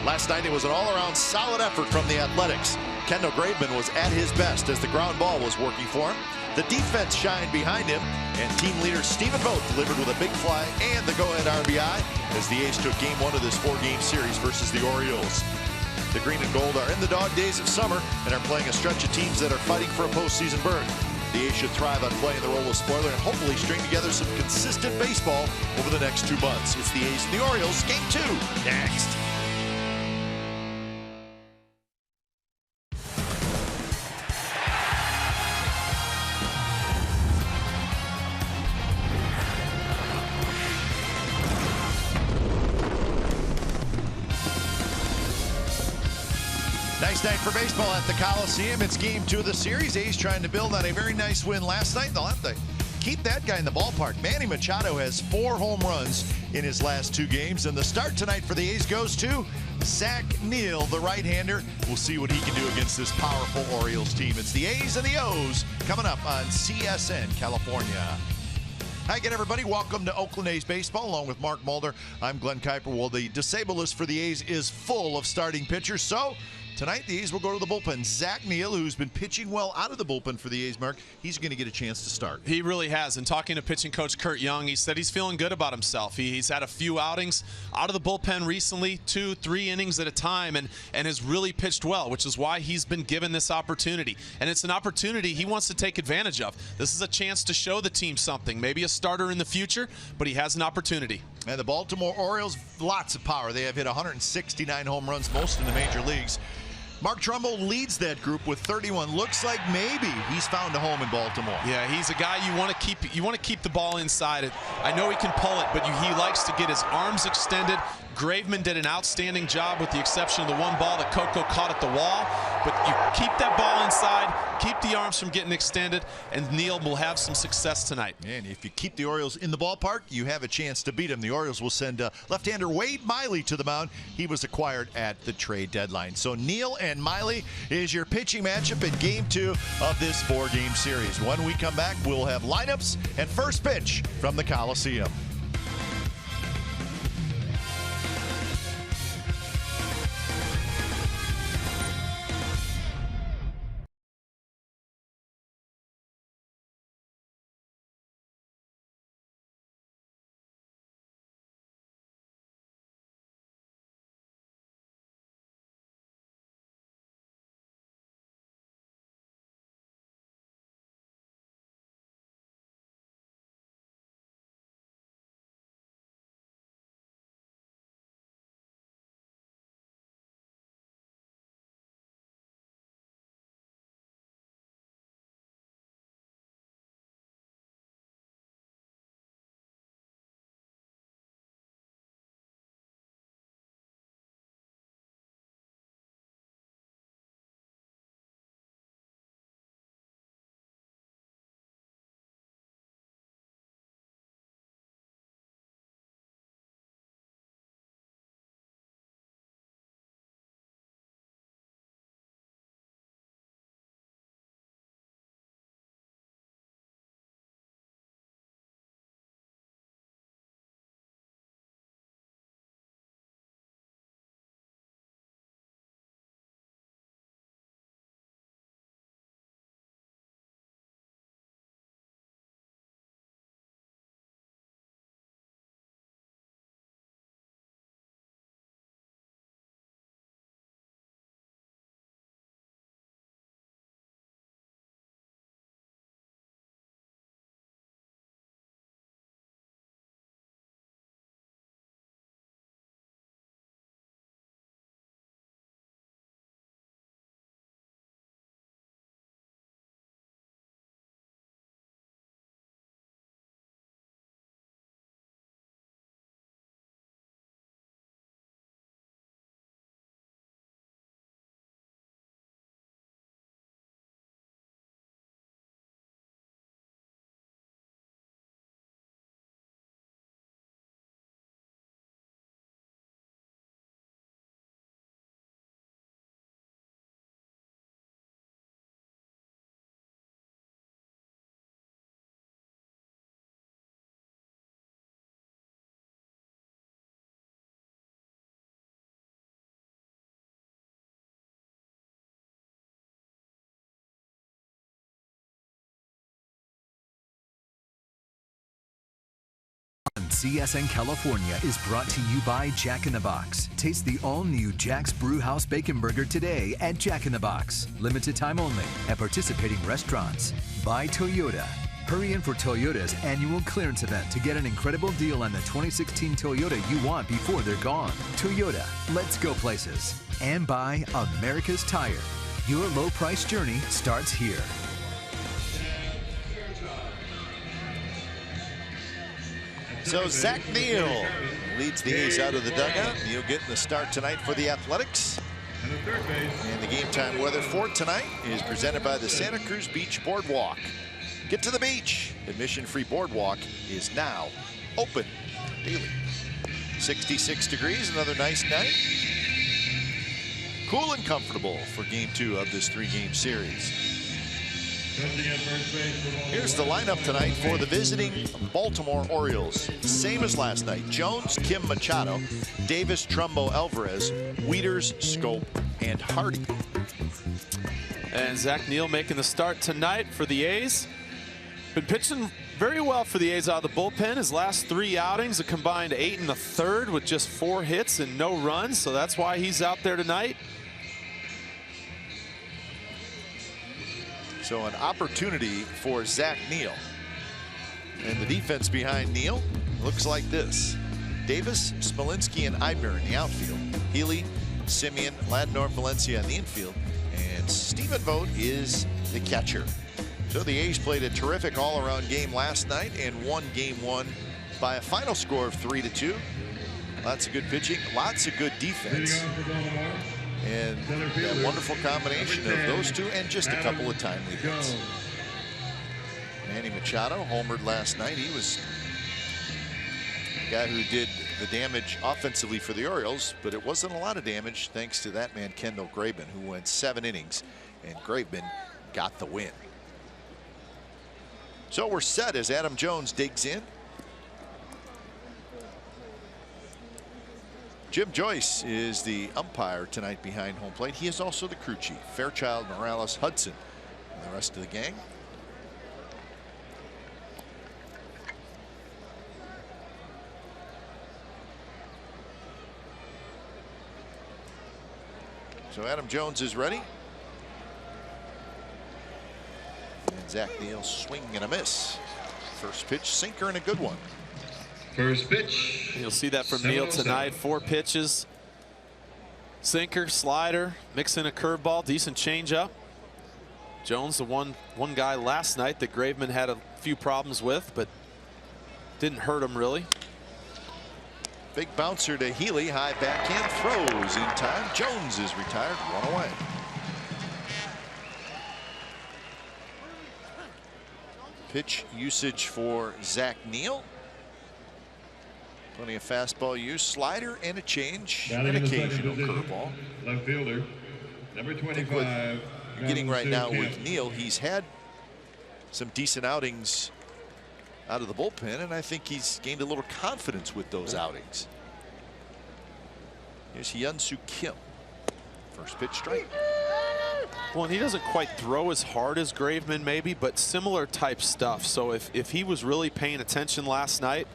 Last night it was an all-around solid effort from the Athletics. Kendall Graveman was at his best as the ground ball was working for him. The defense shined behind him, and team leader Stephen Vogt delivered with a big fly and the go-ahead RBI as the A's took game 1 of this 4-game series versus the Orioles. The green and gold are in the dog days of summer and are playing a stretch of teams that are fighting for a postseason berth. The A's should thrive on playing the role of spoiler and hopefully string together some consistent baseball over the next 2 months. It's the A's and the Orioles, game 2, next. Nice night for baseball at the Coliseum. It's game 2 of the series. A's trying to build on a very nice win last night. They'll have to keep that guy in the ballpark. Manny Machado has 4 home runs in his last 2 games. And the start tonight for the A's goes to Zach Neal, the right-hander. We'll see what he can do against this powerful Orioles team. It's the A's and the O's coming up on CSN California. Hi again, everybody. Welcome to Oakland A's Baseball. Along with Mark Mulder, I'm Glenn Kuiper. Well, the disabled list for the A's is full of starting pitchers. So tonight, the A's will go to the bullpen. Zach Neal, who's been pitching well out of the bullpen for the A's, Mark, he's going to get a chance to start. He really has. And talking to pitching coach Kurt Young, he said he's feeling good about himself. He's had a few outings out of the bullpen recently, 2-3 innings at a time, and has really pitched well, which is why he's been given this opportunity. And it's an opportunity he wants to take advantage of. This is a chance to show the team something, maybe a starter in the future, but he has an opportunity. And the Baltimore Orioles, lots of power. They have hit 169 home runs, most in the major leagues. Mark Trumbo leads that group with 31. Looks like maybe he's found a home in Baltimore. Yeah, he's a guy you want to keep. You want to keep the ball inside. I know he can pull it, but he likes to get his arms extended. Graveman did an outstanding job with the exception of the one ball that Coco caught at the wall. But you keep that ball inside, keep the arms from getting extended, and Neal will have some success tonight. And if you keep the Orioles in the ballpark, you have a chance to beat them. The Orioles will send left-hander Wade Miley to the mound. He was acquired at the trade deadline. So Neal and Miley is your pitching matchup in game 2 of this 4-game series. When we come back, we'll have lineups and first pitch from the Coliseum. CSN California is brought to you by Jack in the Box. Taste the all-new Jack's Brewhouse Bacon Burger today at Jack in the Box. Limited time only at participating restaurants. By Toyota. Hurry in for Toyota's annual clearance event to get an incredible deal on the 2016 Toyota you want before they're gone. Toyota, let's go places. And by America's Tire. Your low-price journey starts here. So Zach Neal leads the A's out of the dugout. Neal getting the start tonight for the Athletics. And the game time weather for tonight is presented by the Santa Cruz Beach Boardwalk. Get to the beach. Admission-free boardwalk is now open daily. 66 degrees, another nice night. Cool and comfortable for game 2 of this 3-game series. Here's the lineup tonight for the visiting Baltimore Orioles. Same as last night. Jones, Kim Machado, Davis, Trumbo, Alvarez, Wieters, Schoop, and Hardy. And Zach Neal making the start tonight for the A's. Been pitching very well for the A's out of the bullpen. His last 3 outings, a combined 8 1/3 with just 4 hits and no runs. So that's why he's out there tonight. So an opportunity for Zach Neal. And the defense behind Neal looks like this. Davis, Smolinski, and Eibner in the outfield. Healy, Simeon, Ladnor, Valencia in the infield. And Stephen Vogt is the catcher. So the A's played a terrific all-around game last night and won game 1 by a final score of 3-2. Lots of good pitching, lots of good defense. And a wonderful combination of those two and just a couple of timely hits. Manny Machado homered last night. He was the guy who did the damage offensively for the Orioles, but it wasn't a lot of damage thanks to that man Kendall Graveman, who went 7 innings, and Graveman got the win. So we're set as Adam Jones digs in. Jim Joyce is the umpire tonight behind home plate. He is also the crew chief. Fairchild, Morales, Hudson, and the rest of the gang. So Adam Jones is ready. And Zach Neal swing and a miss. First pitch, sinker, and a good one. First pitch. You'll see that from Neal tonight. 4 pitches. Sinker, slider, mix in a curveball, decent changeup. Jones, the one guy last night that Graveman had a few problems with, but didn't hurt him really. Big bouncer to Healy, high backhand, throws in time. Jones is retired, 1 away. Pitch usage for Zach Neal. Plenty of fastball use, slider, and a change, an occasional curveball. Left fielder, number 25. You're getting right now with Neal, he's had some decent outings out of the bullpen, and I think he's gained a little confidence with those outings. Here's Hyun-Soo Kim. First pitch strike. Well, he doesn't quite throw as hard as Graveman maybe, but similar type stuff. So if he was really paying attention last night,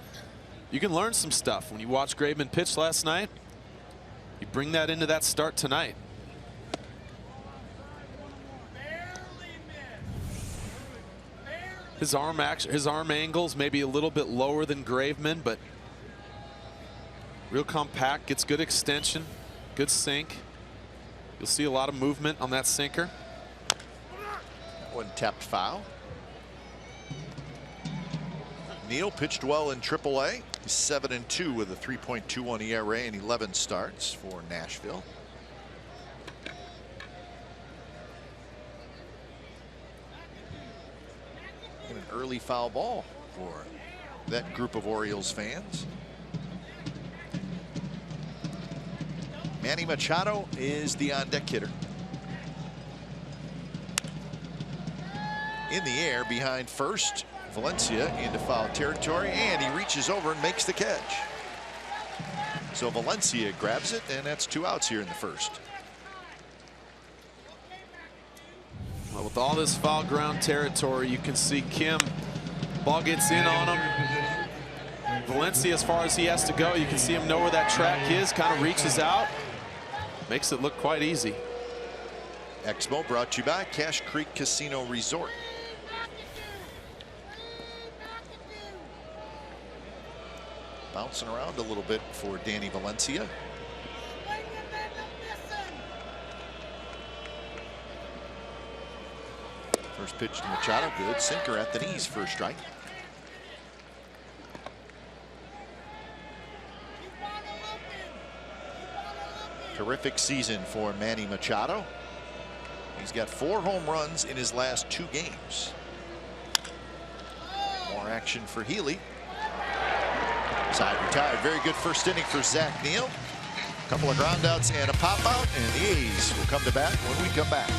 you can learn some stuff. When you watch Graveman pitch last night, you bring that into that start tonight. His arm angles maybe a little bit lower than Graveman, but real compact, gets good extension, good sink. You'll see a lot of movement on that sinker. That one tapped foul. Neal pitched well in AAA. He's 7-2 with a 3.21 ERA and 11 starts for Nashville. And an early foul ball for that group of Orioles fans. Manny Machado is the on-deck hitter. In the air behind first. Valencia into foul territory, and he reaches over and makes the catch. So Valencia grabs it, and that's 2 outs here in the first. Well, with all this foul ground territory, you can see Kim. Ball gets in on him. Valencia, as far as he has to go, you can see him know where that track is, kind of reaches out, makes it look quite easy. Exmo brought to you by Cache Creek Casino Resort. Bouncing around a little bit for Danny Valencia. First pitch to Machado, good sinker at the knees for a strike. Terrific season for Manny Machado. He's got 4 home runs in his last 2 games. More action for Healy. Side retired. Very good first inning for Zach Neal. Couple of groundouts and a pop out, and the A's will come to bat when we come back.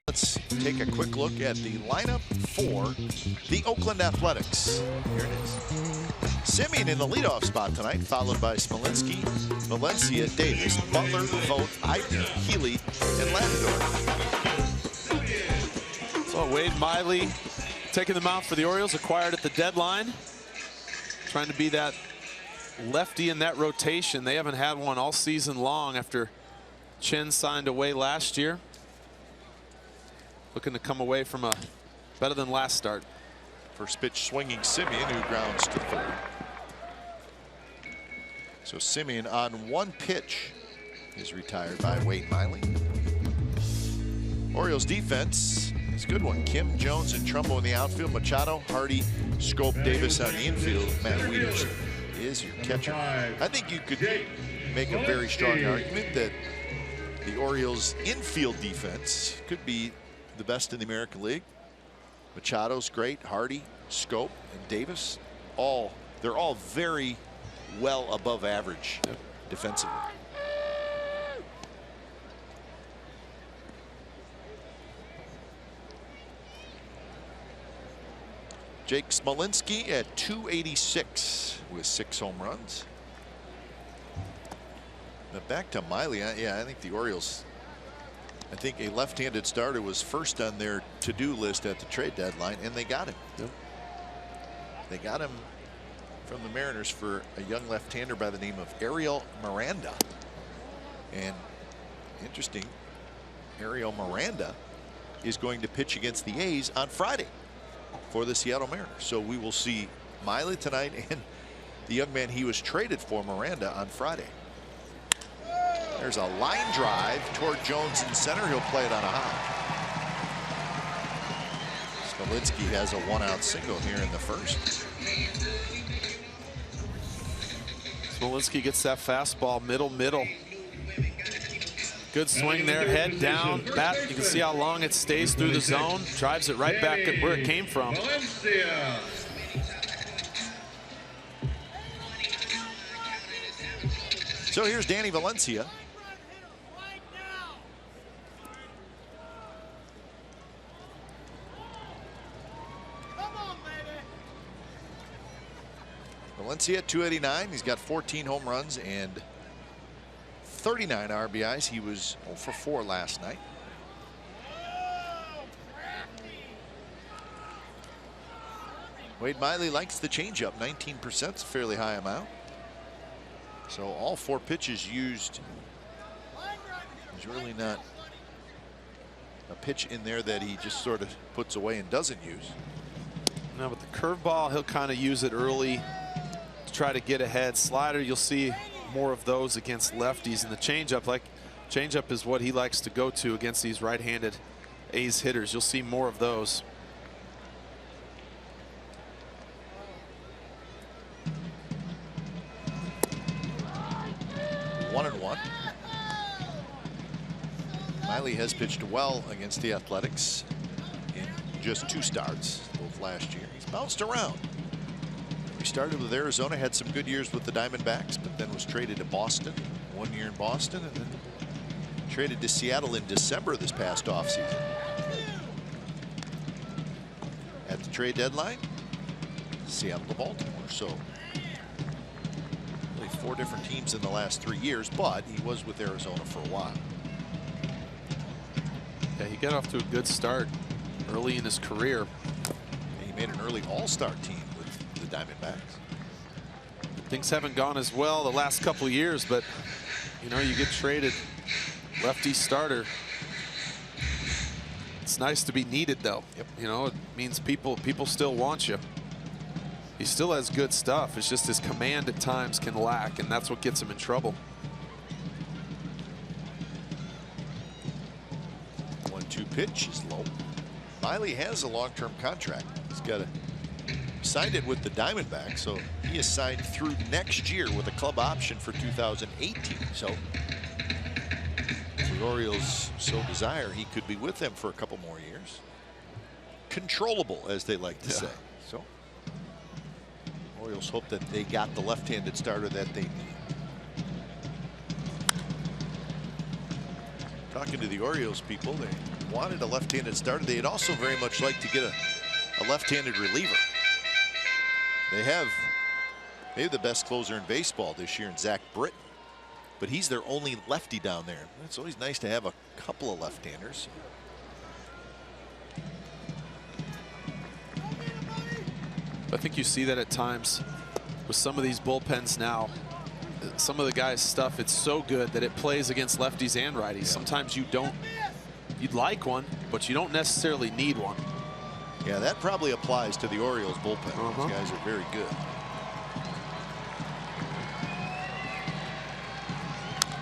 Let's take a quick look at the lineup for the Oakland Athletics. Here it is. Semien in the leadoff spot tonight, followed by Smolinski, Valencia, Davis, Butler, Vogt, Eibner, Healy, and Landor. So Wade Miley taking the mound for the Orioles, acquired at the deadline. Trying to be that lefty in that rotation. They haven't had one all season long after Chen signed away last year. Looking to come away from a better than last start. First pitch swinging Semien, who grounds to third. So Semien on 1 pitch is retired by Wade Miley. Orioles defense is a good one. Kim, Jones, and Trumbo in the outfield. Machado, Hardy, Scope, Davis on the infield. Matt Wieters is your catcher. I think you could make a very strong argument that the Orioles infield defense could be the best in the American League. Machado's great, Hardy, Scope, and Davis, they're all very well above average defensively. Jake Smolinski at 286 with 6 home runs. But back to Miley, yeah, I think the Orioles, I think a left-handed starter was first on their to-do list at the trade deadline, and they got him. Yep. They got him from the Mariners for a young left-hander by the name of Ariel Miranda. And interesting, Ariel Miranda is going to pitch against the A's on Friday for the Seattle Mariners. So we will see Miley tonight and the young man he was traded for, Miranda, on Friday. There's a line drive toward Jones in center. He'll play it on a high. Smolinski has a 1-out single here in the first. Smolinski gets that fastball middle. Good swing there, head down, bat. You can see how long it stays through the zone. Drives it right back at where it came from. So here's Danny Valencia. Valencia at 289. He's got 14 home runs and 39 RBIs. He was 0 for 4 last night. Wade Miley likes the changeup. 19% is a fairly high amount. So all 4 pitches used. There's really not a pitch in there that he just sort of puts away and doesn't use. No, but the curveball, he'll kind of use it early to try to get ahead. Slider, you'll see more of those against lefties. And the changeup is what he likes to go to against these right-handed A's hitters. You'll see more of those. One and one. Miley has pitched well against the Athletics in just 2 starts, both last year. He's bounced around. He started with Arizona, had some good years with the Diamondbacks, but then was traded to Boston. 1 year in Boston, and then traded to Seattle in December this past offseason. At the trade deadline, Seattle to Baltimore. So really 4 different teams in the last 3 years, but he was with Arizona for a while. Yeah, he got off to a good start early in his career. He made an early all-star team with the Diamondbacks. Things haven't gone as well the last couple of years, but you know, you get traded lefty starter. It's nice to be needed, though. Yep. You know, it means people still want you. He still has good stuff. It's just his command at times can lack, and that's what gets him in trouble. 1-2 pitch is low. Miley has a long-term contract. He's got signed it with the Diamondbacks, so he is signed through next year with a club option for 2018. So if the Orioles so desire, he could be with them for a couple more years. Controllable, as they like to say. So Orioles hope that they got the left-handed starter that they need. Talking to the Orioles people, they wanted a left-handed starter. They'd also very much like to get a left-handed reliever. They have the best closer in baseball this year in Zach Britton, but he's their only lefty down there. It's always nice to have a couple of left-handers. I think you see that at times with some of these bullpens now. Some of the guys' stuff, it's so good that it plays against lefties and righties. Yeah. Sometimes you don't, you'd like one, but you don't necessarily need one. Yeah, that probably applies to the Orioles bullpen. Those guys are very good.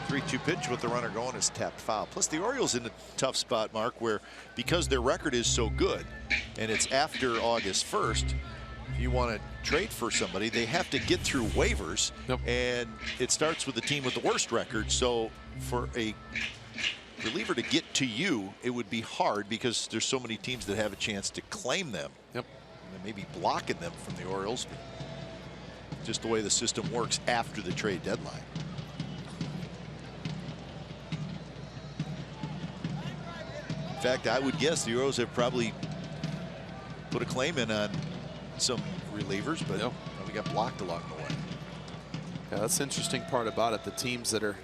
3-2 pitch with the runner going is tapped foul. Plus the Orioles in a tough spot, Mark, where because their record is so good and it's after August 1st, if you want to trade for somebody, they have to get through waivers. Yep. And it starts with the team with the worst record. So for a reliever to get to you, it would be hard because there's so many teams that have a chance to claim them. Yep. And they may be blocking them from the Orioles. Just the way the system works after the trade deadline. In fact, I would guess the Orioles have probably put a claim in on some relievers, but we got blocked along the way. Yeah, that's the interesting part about it. The teams that are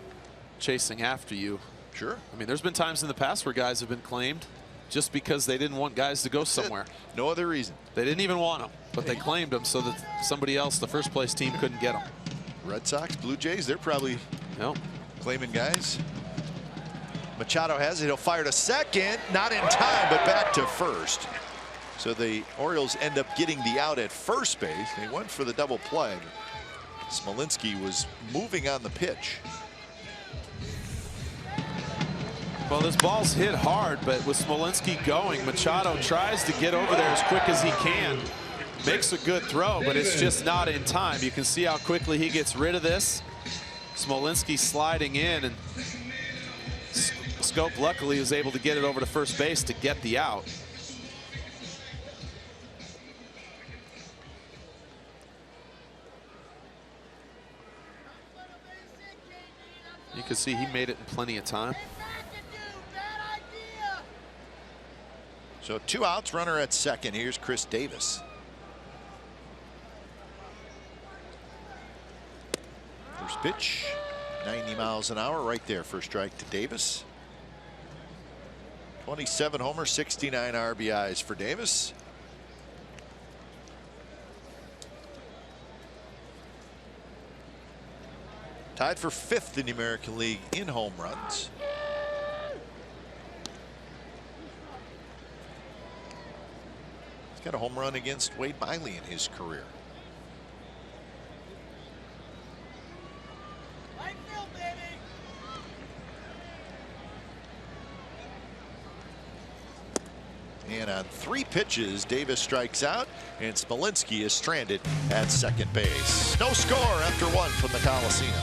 chasing after you. Sure. I mean, there's been times in the past where guys have been claimed just because they didn't want guys to go somewhere. No other reason. They didn't even want them, but they claimed them so that somebody else, the first place team, couldn't get them. Red Sox, Blue Jays, they're probably claiming guys. Machado has it. He'll fire to second. Not in time, but back to first. So the Orioles end up getting the out at first base. They went for the double play. Smolinski was moving on the pitch. Well, this ball's hit hard, but with Smolinski going, Machado tries to get over there as quick as he can. Makes a good throw, but it's just not in time. You can see how quickly he gets rid of this. Smolinski sliding in, and Schoop luckily was able to get it over to first base to get the out. You can see he made it in plenty of time. So 2 outs, runner at second. Here's Chris Davis. First pitch, 90 miles an hour right there. First strike to Davis. 27 homers, 69 RBIs for Davis. Tied for 5th in the American League in home runs. He's got a home run against Wade Miley in his career. And on 3 pitches, Davis strikes out, and Smolinski is stranded at second base. No score after 1 from the Coliseum.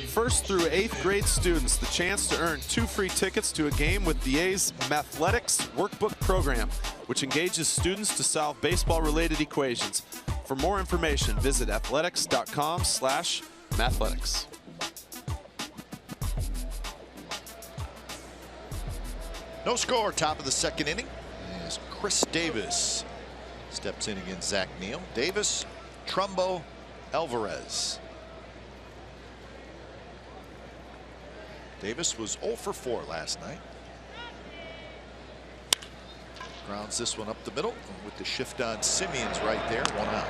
First through 8th grade students the chance to earn 2 free tickets to a game with the A's Mathletics Workbook program, which engages students to solve baseball-related equations. For more information, visit athletics.com/mathletics. No score, top of the 2nd inning, as Chris Davis steps in against Zach Neal. Davis, Trumbo, Alvarez. Davis was 0 for 4 last night. Grounds this one up the middle with the shift on Simeon's right there, 1 out.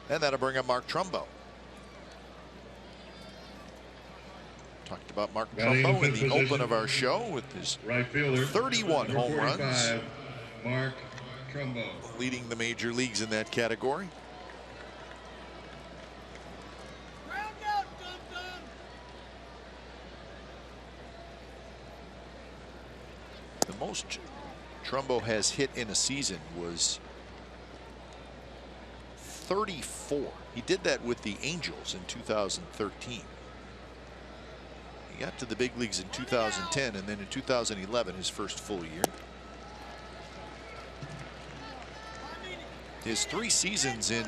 And that'll bring up Mark Trumbo. Talked about Mark Trumbo in the open of our show with his Right fielder, 31 home runs. Mark Trumbo. Leading the major leagues in that category. The most Trumbo has hit in a season was 34. He did that with the Angels in 2013. He got to the big leagues in 2010, and then in 2011, his first full year. His 3 seasons in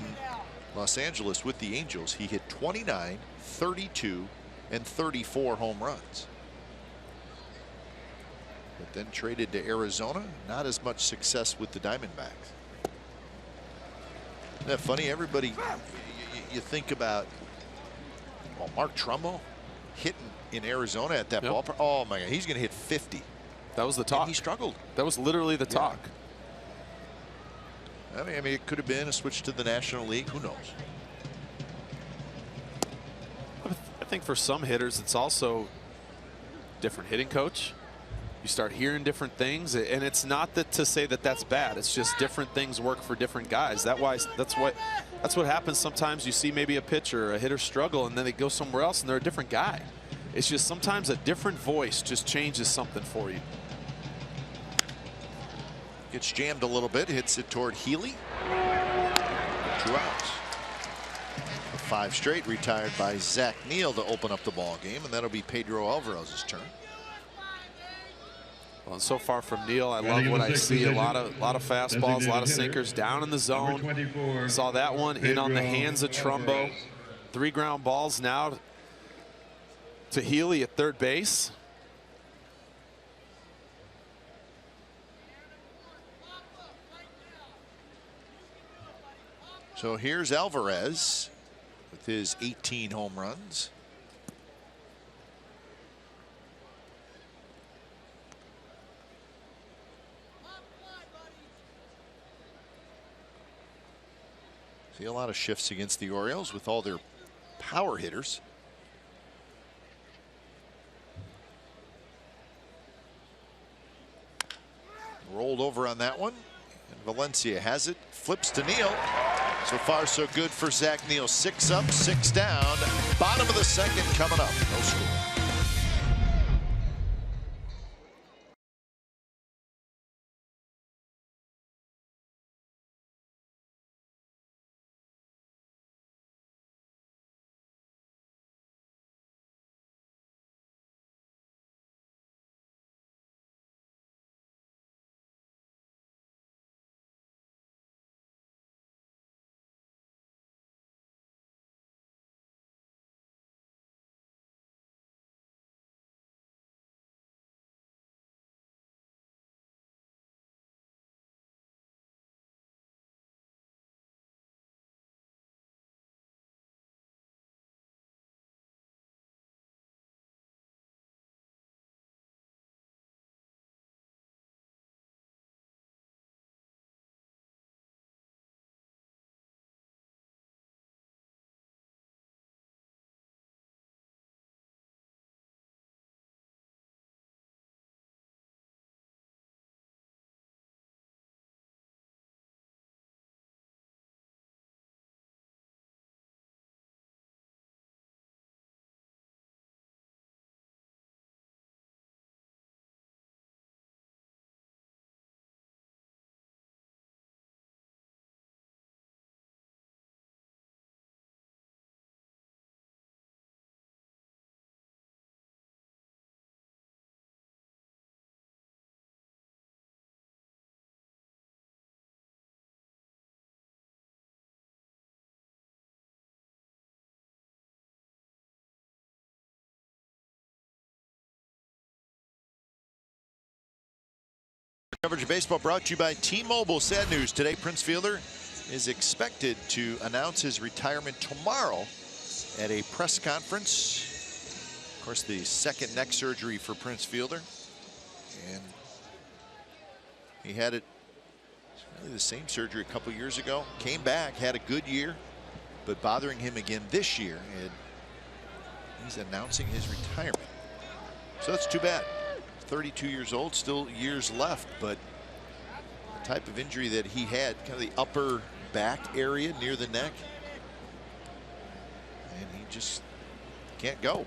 Los Angeles with the Angels, he hit 29, 32, and 34 home runs. But then traded to Arizona, not as much success with the Diamondbacks. Isn't that funny? Everybody, you think about, well, Mark Trumbo hitting in Arizona at that ballpark. Oh my God, he's going to hit 50. That was the talk. And he struggled. That was literally the talk. I mean, it could have been a switch to the National League. Who knows? I think for some hitters, it's also different hitting coach. You start hearing different things, and it's not that to say that that's bad. It's just different things work for different guys. That's what happens sometimes. You see maybe a pitcher, a hitter struggle, and then they go somewhere else, and they're a different guy. It's just sometimes a different voice just changes something for you. Gets jammed a little bit, hits it toward Healy. 2 outs. 5 straight retired by Zach Neal to open up the ball game, and that'll be Pedro Alvarez's turn. Well, and so far from Neal, I love what I see. A lot of fastballs, a lot of sinkers down in the zone. Saw that one in on the hands of Trumbo. 3 ground balls now to Healy at third base. So here's Alvarez with his 18 home runs. See a lot of shifts against the Orioles with all their power hitters. Rolled over on that one, and Valencia has it, flips to Neal. So far so good for Zach Neal. 6 up, 6 down. Bottom of the second coming up. No score. Coverage of baseball brought to you by T-Mobile. Sad news today. Prince Fielder is expected to announce his retirement tomorrow at a press conference. Of course, the second neck surgery for Prince Fielder, and he had it really the same surgery a couple years ago. Came back, had a good year, but bothering him again this year, and he's announcing his retirement. So that's too bad. 32 years old, still years left, but the type of injury that he had, kind of the upper back area near the neck, and he just can't go.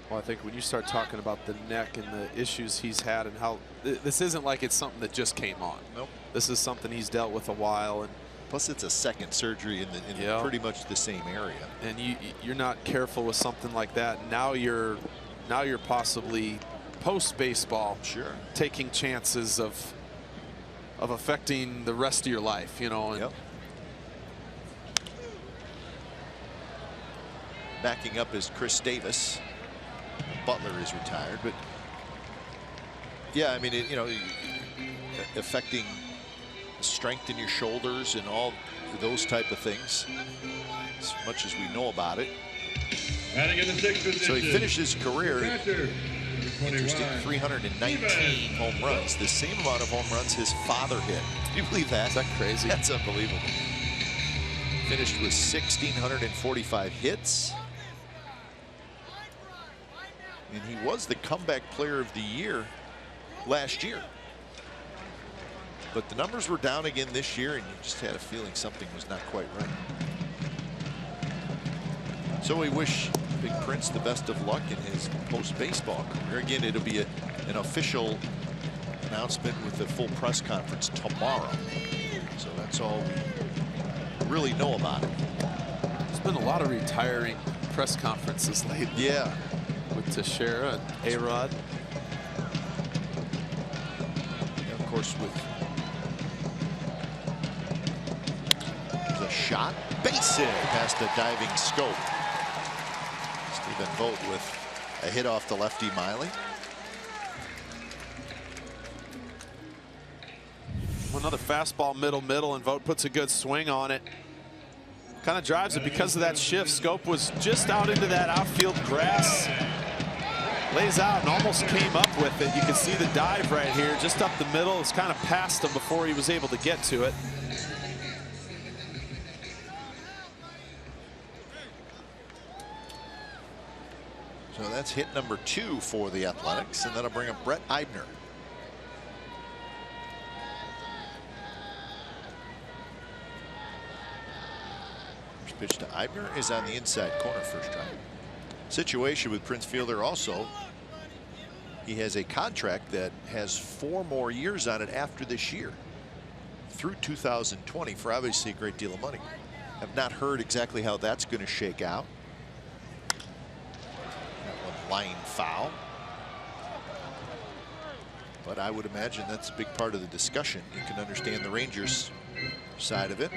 Well, I think when you start talking about the neck and the issues he's had and how this isn't like it's something that just came on. Nope. This is something he's dealt with a while, and plus it's a second surgery in pretty much the same area. And you're not careful with something like that. Now you're possibly post baseball, sure, taking chances of affecting the rest of your life, you know. And yep. Backing up is Chris Davis. Butler is retired, but yeah, I mean, you know, affecting strength in your shoulders and all those type of things, as much as we know about it. So he finished his career, interesting, 319 home runs, the same amount of home runs his father hit. Can you believe that? Is that crazy? That's unbelievable. Finished with 1,645 hits. And he was the comeback player of the year last year. But the numbers were down again this year, and you just had a feeling something was not quite right. So we wish Big Prince the best of luck in his post-baseball career. Again, it'll be an official announcement with the full press conference tomorrow. So that's all we really know about it. There's been a lot of retiring press conferences lately. Yeah. With Teixeira and A-Rod. And of course, with there's a shot, base hit past a diving Schoop. Stephen Vogt with a hit off the lefty Miley. Another fastball middle, and Vogt puts a good swing on it. Kind of drives it because of that shift. Schoop was just out into that outfield grass. Lays out and almost came up with it. You can see the dive right here, just up the middle. It's kind of past him before he was able to get to it. So that's hit number 2 for the Athletics, and that'll bring up Brett Eibner. First pitch to Eibner is on the inside corner, first strike. Situation with Prince Fielder also, he has a contract that has 4 more years on it after this year through 2020 for obviously a great deal of money. Have not heard exactly how that's going to shake out. That one line foul, but I would imagine that's a big part of the discussion. You can understand the Rangers side of it.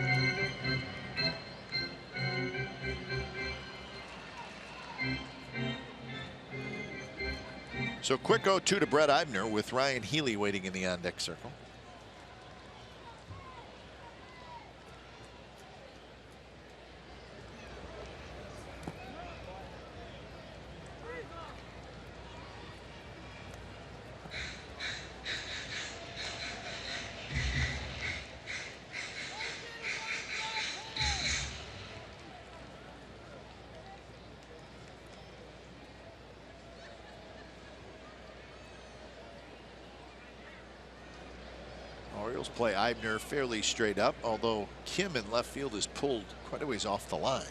So quick 0-2 to Brett Eibner with Ryan Healy waiting in the on-deck circle. Orioles play Eibner fairly straight up, although Kim in left field is pulled quite a ways off the line.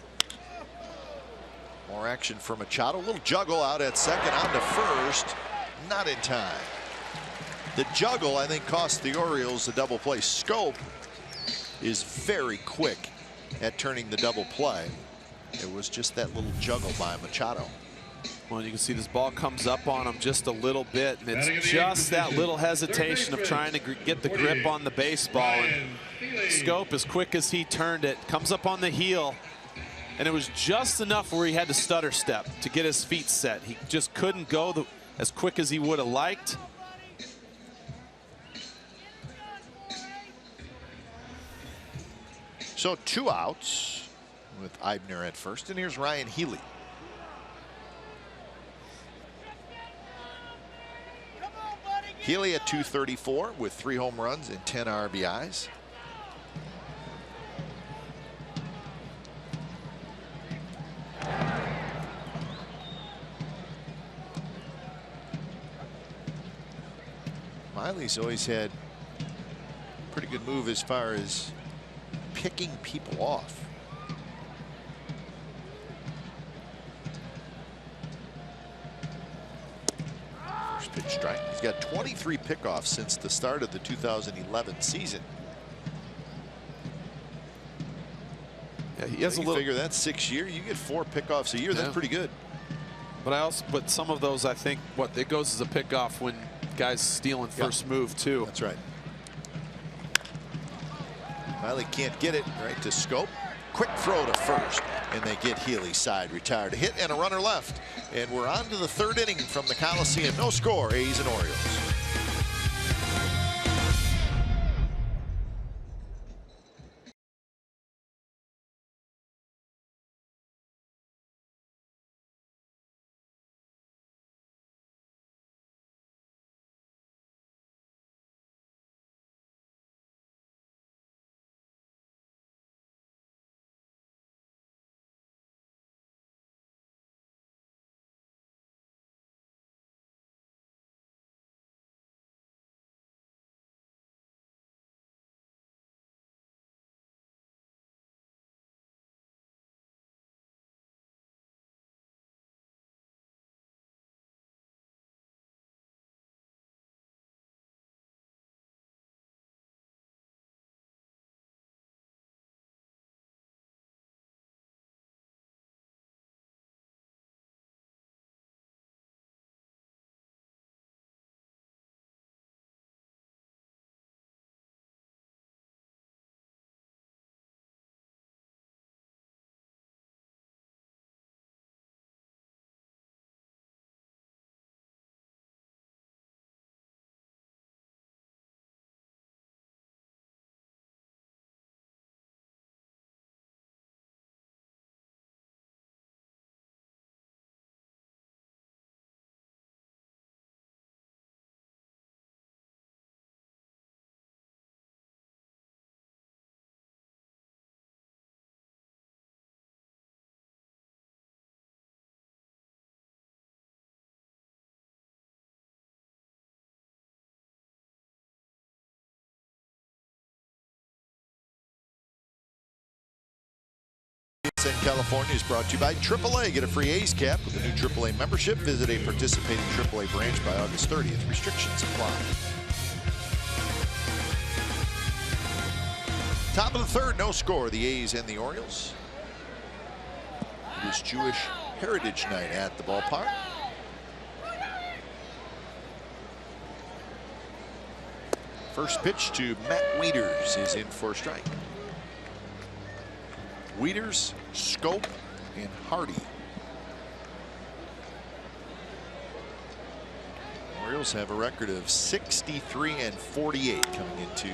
More action for Machado. A little juggle out at second, on to first. Not in time. The juggle, I think, cost the Orioles the double play. Schoop is very quick at turning the double play. It was just that little juggle by Machado. Well, you can see this ball comes up on him just a little bit, and it's just that little hesitation of trying to get the grip on the baseball. And Schoop, as quick as he turned it, comes up on the heel, and it was just enough where he had to stutter step to get his feet set. He just couldn't go as quick as he would have liked. So 2 outs with Eibner at first, and here's Ryan Healy. Healy at .234 with 3 home runs and 10 RBIs. Miley's always had a pretty good move as far as picking people off. Pitch strike. He's got 23 pickoffs since the start of the 2011 season. Yeah, he has a little. Figure that's 6 years. You get 4 pickoffs a year. That's pretty good. But some of those, I think, it goes as a pickoff when guys stealing first move too. That's right. Miley can't get it right to Schoop. Quick throw to first, and they get Healy side retired. A hit and a runner left, and we're on to the 3rd inning from the Coliseum. No score, A's and Orioles. in California is brought to you by AAA. Get a free A's cap with a new AAA membership. Visit a participating AAA branch by August 30th. Restrictions apply. Top of the third, no score. The A's and the Orioles. It is Jewish Heritage Night at the ballpark. First pitch to Matt Wieters is in for a strike. Wieters, Schoop, and Hardy. Orioles have a record of 63-48 coming into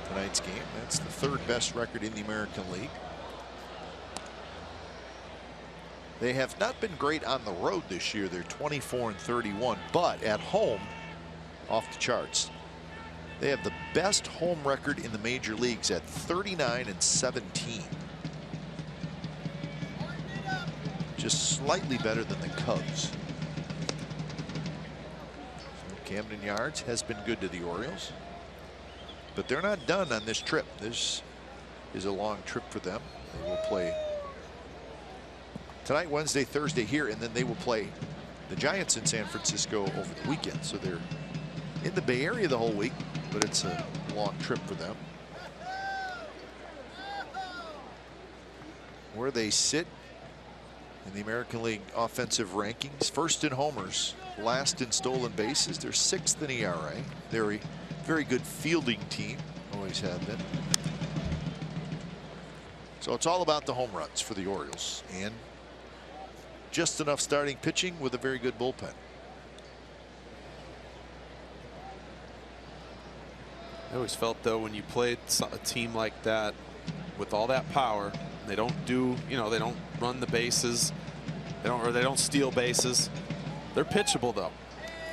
tonight's game. That's the third best record in the American League. They have not been great on the road this year. They're 24-31, but at home, off the charts. They have the best home record in the major leagues at 39-17. Just slightly better than the Cubs. So Camden Yards has been good to the Orioles, but they're not done on this trip. This is a long trip for them. They will play tonight, Wednesday, Thursday here, and then they will play the Giants in San Francisco over the weekend. So they're in the Bay Area the whole week, but it's a long trip for them. Where they sit in the American League offensive rankings: first in homers, last in stolen bases. They're sixth in ERA. They're a very good fielding team, always have been. So it's all about the home runs for the Orioles, and just enough starting pitching with a very good bullpen. I always felt, though, when you played a team like that with all that power, they don't do, they don't run the bases, they don't steal bases. They're pitchable, though,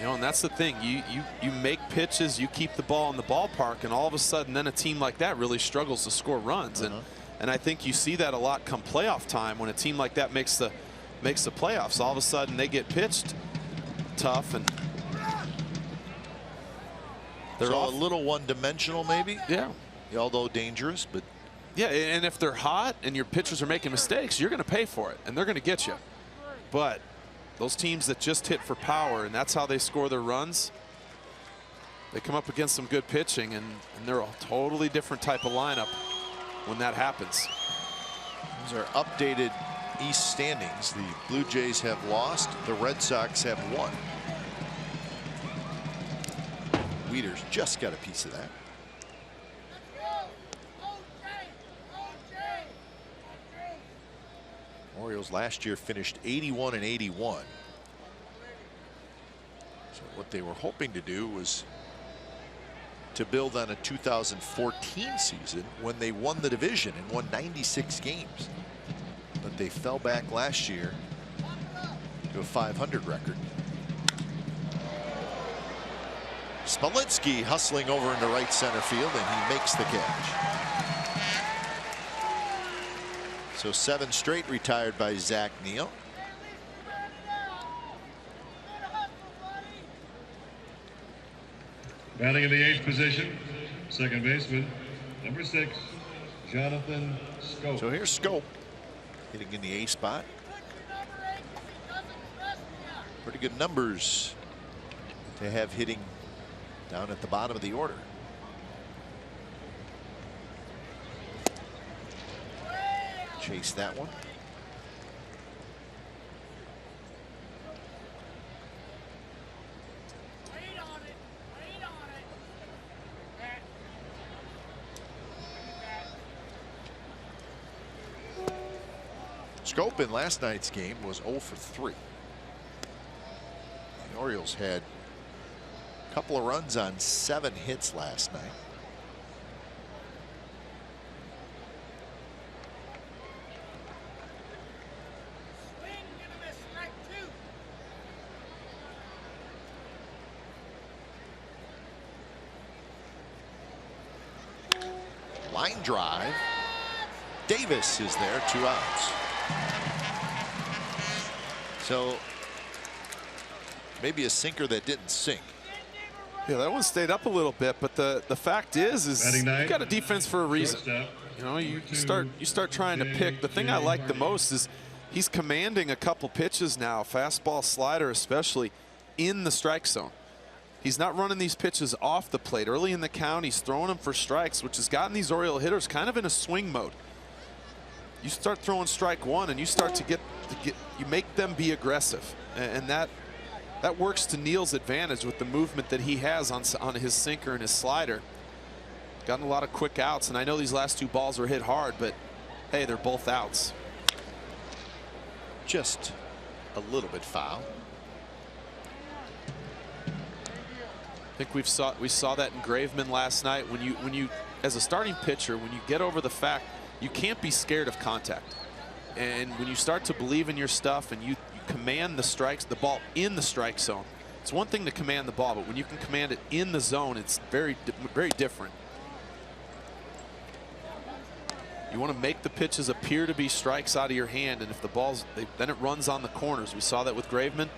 and that's the thing. You make pitches, you keep the ball in the ballpark, and all of a sudden, then a team like that really struggles to score runs. And I think you see that a lot come playoff time, when a team like that makes the playoffs. All of a sudden, they get pitched tough, and they're so a little one-dimensional, maybe. Yeah. Although dangerous, but yeah. And if they're hot and your pitchers are making mistakes, you're going to pay for it, and they're going to get you. But those teams that just hit for power, and that's how they score their runs, they come up against some good pitching, and they're a totally different type of lineup when that happens. These are updated East standings. The Blue Jays have lost. The Red Sox have won. Wieters just got a piece of that. Orioles last year finished 81-81. So what they were hoping to do was to build on a 2014 season when they won the division and won 96 games. But they fell back last year to a 500 record. Smolensky hustling over into right center field, and he makes the catch. So 7 straight retired by Zach Neal. Batting in the 8th position, second baseman, number 6, Jonathan Schoop. So here's Schoop hitting in the A spot. Pretty good numbers to have hitting down at the bottom of the order. Chase that one. Schoop in last night's game was 0 for 3. The Orioles had a couple of runs on 7 hits last night. Line drive. Davis is there, 2 outs. So maybe a sinker that didn't sink. Yeah, that one stayed up a little bit, but the fact is Batting you ninth, got a defense for a reason. shortstop, You know, you start trying to pick. The thing I like the most is he's commanding a couple pitches now, fastball, slider especially, in the strike zone. He's not running these pitches off the plate. Early in the count, he's throwing them for strikes, which has gotten these Oriole hitters kind of in a swing mode. You start throwing strike one, and you start to you make them be aggressive, and that works to Neal's advantage with the movement that he has on his sinker and his slider. Gotten a lot of quick outs, and I know these last two balls were hit hard, but hey, they're both outs. Just a little bit foul. I think we saw that in Graveman last night. When you as a starting pitcher, when you get over the fact you can't be scared of contact, and when you start to believe in your stuff and you command the ball in the strike zone. It's one thing to command the ball, but when you can command it in the zone, it's very different. You want to make the pitches appear to be strikes out of your hand, and if the balls, then it runs on the corners. We saw that with Graveman.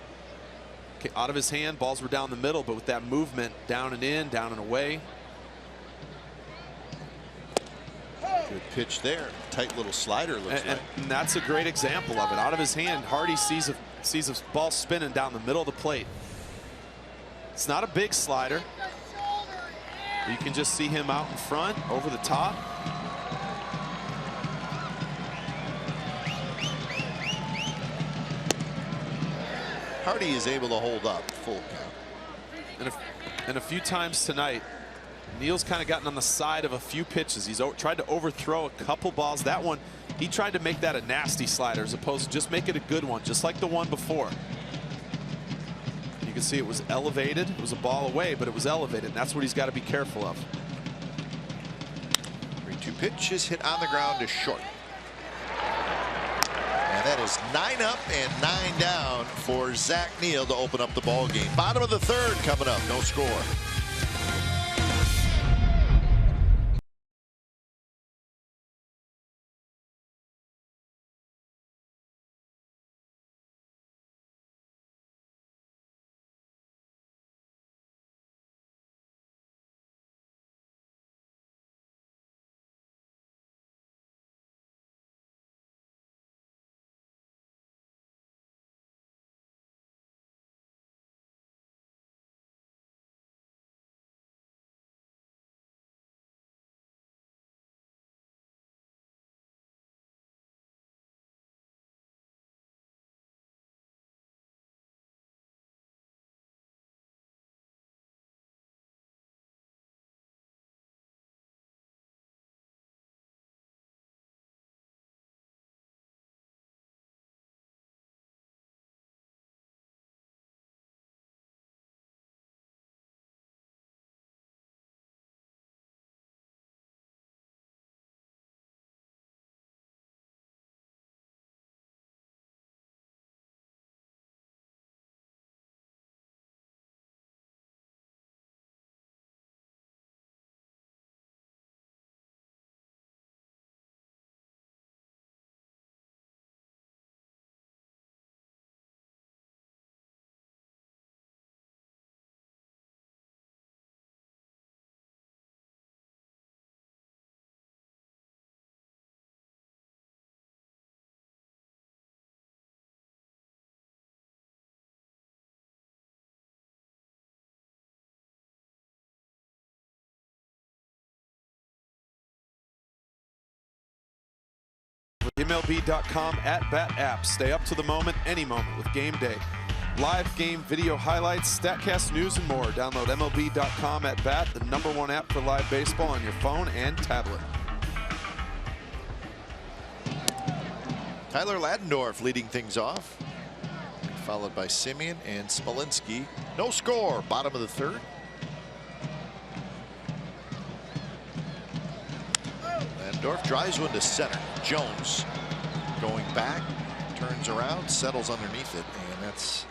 Out of his hand, balls were down the middle, but with that movement, down and in, down and away. Good pitch there. Tight little slider, looks like. And that's a great example of it. Out of his hand, Hardy sees a ball spinning down the middle of the plate. It's not a big slider. You can just see him out in front, over the top. Hardy is able to hold up full count. And a few times tonight, Neal's kind of gotten on the side of a few pitches. He's tried to overthrow a couple balls. That one, he tried to make that a nasty slider as opposed to just make it a good one, just like the one before. You can see it was elevated. It was a ball away, but it was elevated, and that's what he's got to be careful of. 3-2 pitch is hit on the ground to short. And that is 9 up and 9 down for Zach Neal to open up the ball game. Bottom of the third coming up, no score. MLB.com @bat app. Stay up to the moment, any moment with Game Day. Live game video highlights, StatCast news, and more. Download MLB.com @bat, the #1 app for live baseball on your phone and tablet. Tyler Ladendorf leading things off, followed by Simeon and Smolinski. No score, bottom of the third. Ladendorf drives one to center. Jones going back, turns around, settles underneath it, and that's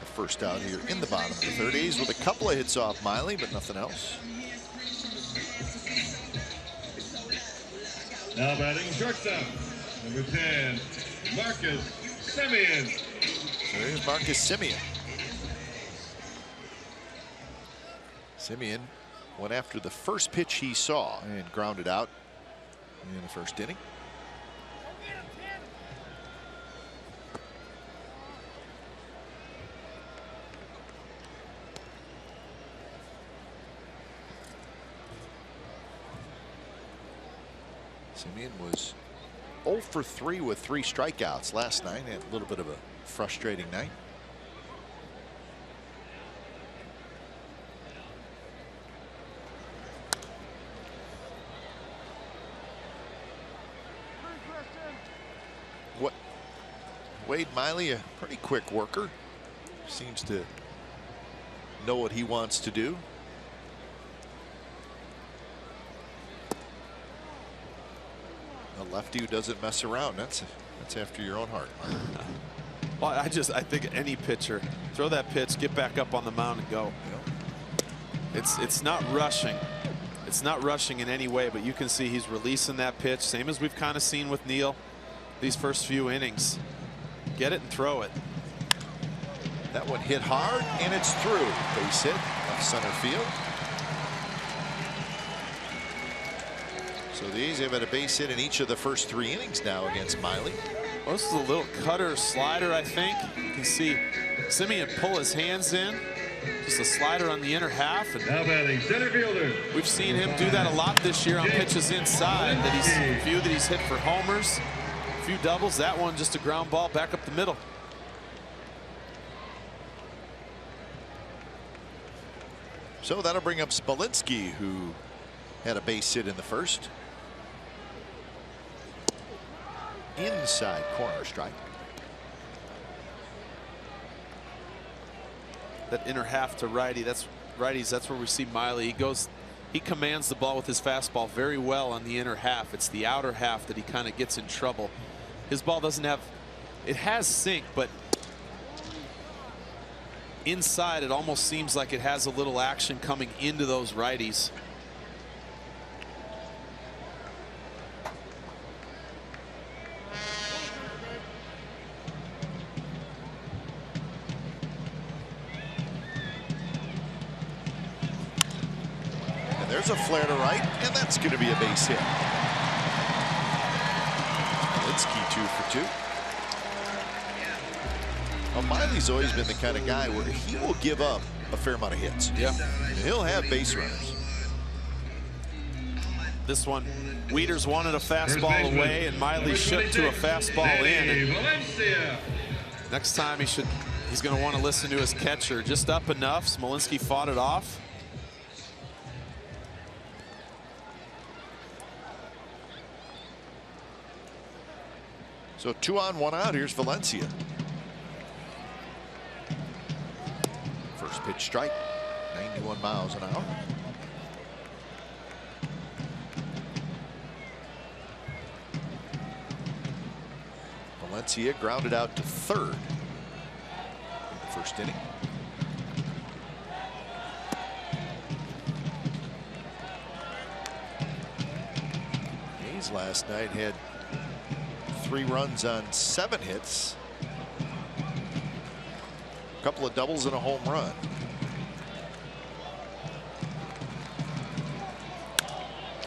the first out here in the bottom of the third. A's with a couple of hits off Miley, but nothing else. Now batting shortstop, number 10, Marcus Semien. There's Marcus Semien. Semien went after the first pitch he saw and grounded out. in the first inning. Semien was 0 for 3 with 3 strikeouts last night. Had a little bit of a frustrating night. What? Wade Miley, a pretty quick worker, seems to know what he wants to do. A lefty who doesn't mess around. That's after your own heart. Well, I think any pitcher, throw that pitch, get back up on the mound and go. It's not rushing. It's not rushing in any way, but you can see he's releasing that pitch, same as we've kind of seen with Neil these first few innings. Get it and throw it. That one hit hard, and it's through. Base hit, left center field. So the A's have had a base hit in each of the first 3 innings now against Miley. Well, this is a little cutter slider, I think. You can see Semien pull his hands in. Just a slider on the inner half. And Now batting center fielder. we've seen him do that a lot this year on pitches inside. A few that he's hit for homers, a few doubles. That one just a ground ball back up the middle. So that'll bring up Smolinski, who had a base hit in the first. Inside corner strike. That inner half to righty. That's righties. That's where we see Miley. He commands the ball with his fastball very well on the inner half. It's the outer half that he kind of gets in trouble. His ball doesn't have, it has sink, but inside it almost seems like it has a little action coming into those righties. There's a flare to right, and that's going to be a base hit. Smolinski 2 for 2. Well, Miley's always been the kind of guy where he will give up a fair amount of hits. Yeah. He'll have base runners. This one, Wieters wanted a fastball away, and Miley shipped to a fastball in. And next time he's going to want to listen to his catcher. Just up enough. Smolinski fought it off. So 2 on 1 out. Here's Valencia. First pitch strike, 91 miles an hour. Valencia grounded out to third in the first inning. A's last night had 3 runs on 7 hits. A couple of doubles and a home run.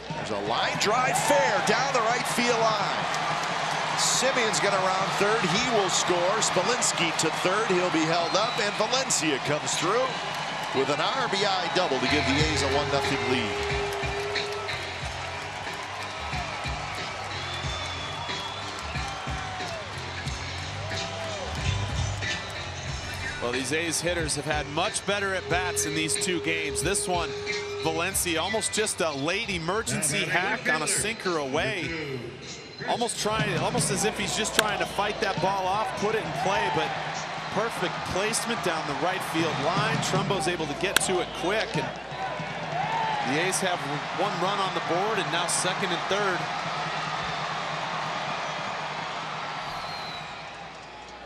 There's a line drive fair down the right field line. Semien's going to round third. He will score. Smolinski to third. He'll be held up, and Valencia comes through with an RBI double to give the A's a 1-0 lead. Well, these A's hitters have had much better at bats in these 2 games. This one, Valencia, almost just a late emergency hack on a sinker away. Almost as if he's just trying to fight that ball off, put it in play, but perfect placement down the right field line. Trumbo's able to get to it quick, and the A's have 1 run on the board, and now second and third.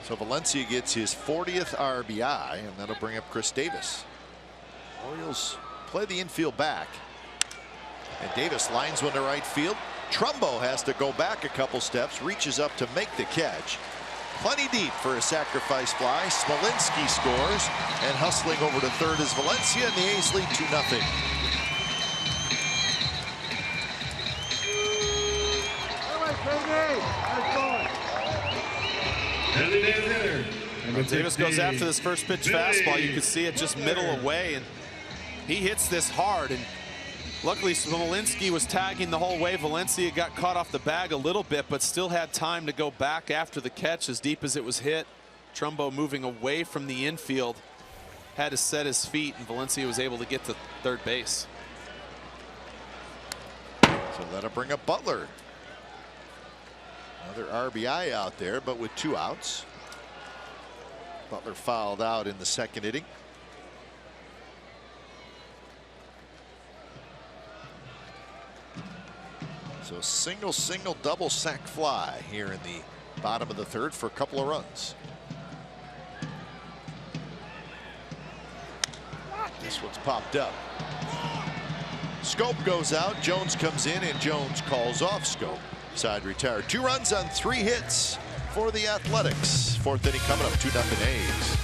So Valencia gets his 40th RBI, and that'll bring up Chris Davis. Orioles play the infield back, and Davis lines one to right field. Trumbo has to go back a couple steps, reaches up to make the catch. Plenty deep for a sacrifice fly. Smolinski scores, and hustling over to third is Valencia, and the A's lead 2-0. Designated hitter. Number Davis 60. goes after this first pitch fastball. You can see it just middle away, and he hits this hard. And luckily, Smolinski was tagging the whole way. Valencia got caught off the bag a little bit, but still had time to go back after the catch as deep as it was hit. Trumbo moving away from the infield, had to set his feet, and Valencia was able to get to third base. So that'll bring up Butler. Another RBI out there, but with 2 outs. Butler fouled out in the second inning. So single, double sac fly here in the bottom of the third for a couple of runs. This one's popped up. Scope goes out. Jones comes in, and Jones calls off Scope. Side retired. 2 runs on 3 hits for the Athletics. 4th inning coming up. 2-0 A's.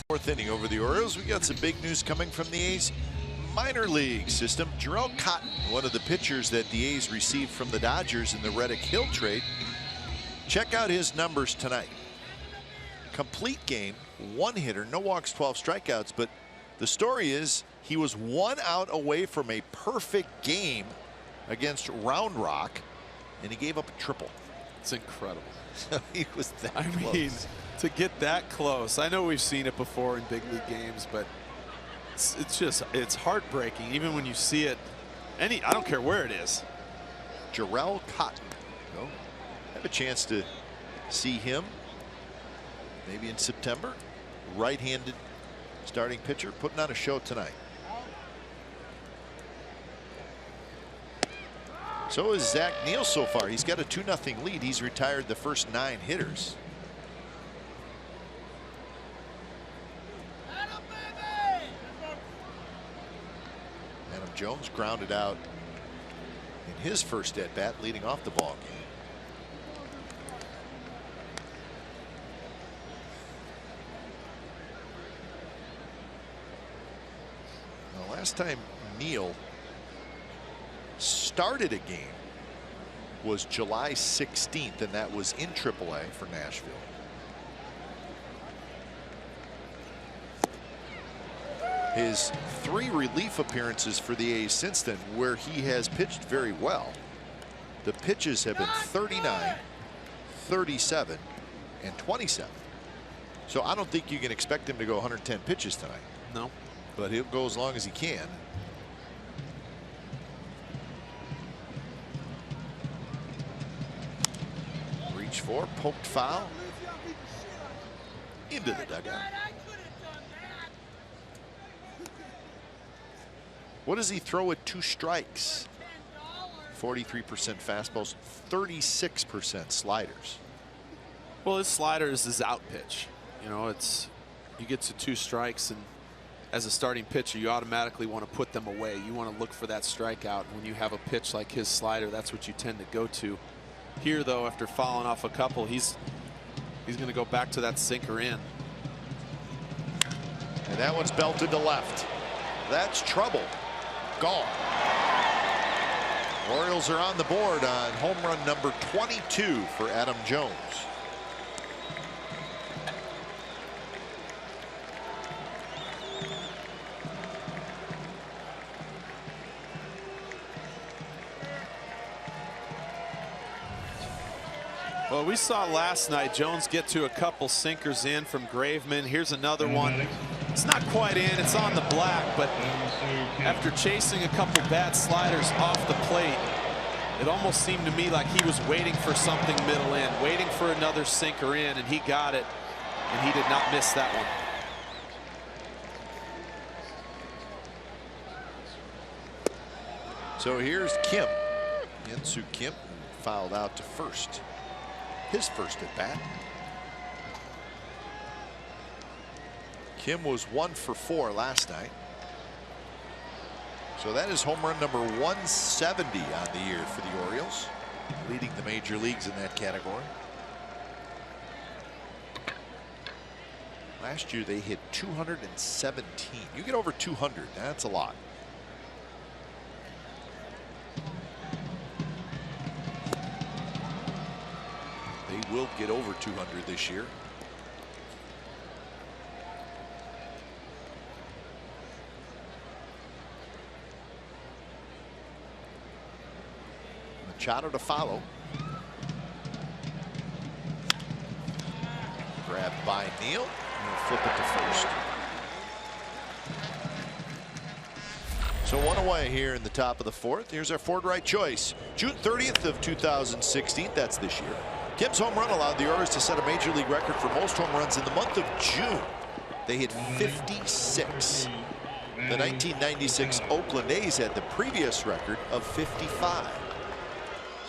Fourth inning over the Orioles. We got some big news coming from the A's minor league system. Jarrell Cotton, one of the pitchers that the A's received from the Dodgers in the Reddick Hill trade. Check out his numbers tonight. Complete game, 1 hitter, no walks, 12 strikeouts. But the story is he was 1 out away from a perfect game against Round Rock, and he gave up a triple. It's incredible. He was that close. I mean, to get that close. I know we've seen it before in big league games, but it's heartbreaking even when you see it. I don't care where it is. Jarrell Cotton. Oh, have a chance to see him maybe in September. Right-handed starting pitcher putting on a show tonight. So is Zach Neal so far. He's got a 2-0 lead. He's retired the first 9 hitters. Adam Jones grounded out in his first at bat, leading off the ball game. Now, last time Neal started a game was July 16th, and that was in AAA for Nashville. His 3 relief appearances for the A's since then, where he has pitched very well. The pitches have been 39, 37, and 27. So I don't think you can expect him to go 110 pitches tonight. No. But he'll go as long as he can. Reach for, poked foul. Into the dugout. What does he throw at 2 strikes? 43% fastballs, 36% sliders. Well, his slider is his out pitch. You know, it's you get to 2 strikes, and as a starting pitcher, you automatically want to put them away. You want to look for that strikeout. When you have a pitch like his slider, that's what you tend to go to. Here, though, after fouling off a couple, he's going to go back to that sinker in. And that one's belted to left. That's trouble. Gone. Orioles are on the board on home run number 22 for Adam Jones. Well, we saw last night Jones get to a couple sinkers in from Graveman. Here's another one. It's not quite in. It's on the black, but after chasing a couple bad sliders off the plate, it almost seemed to me like he was waiting for something middle in, waiting for another sinker in, and he got it, and he did not miss that one. So here's Kim. Hyun-Soo Kim fouled out to first. His first at bat. Kim was 1 for 4 last night. So that is home run number 170 on the year for the Orioles, leading the major leagues in that category. Last year they hit 217. You get over 200, that's a lot. They will get over 200 this year. Machado to follow. Grabbed by Neal. And flip it to first. So one away here in the top of the 4th. Here's our Ford right choice. June 30th of 2016. That's this year. Kim's home run allowed the Orioles to set a major league record for most home runs in the month of June. They hit 56. The 1996 Oakland A's had the previous record of 55.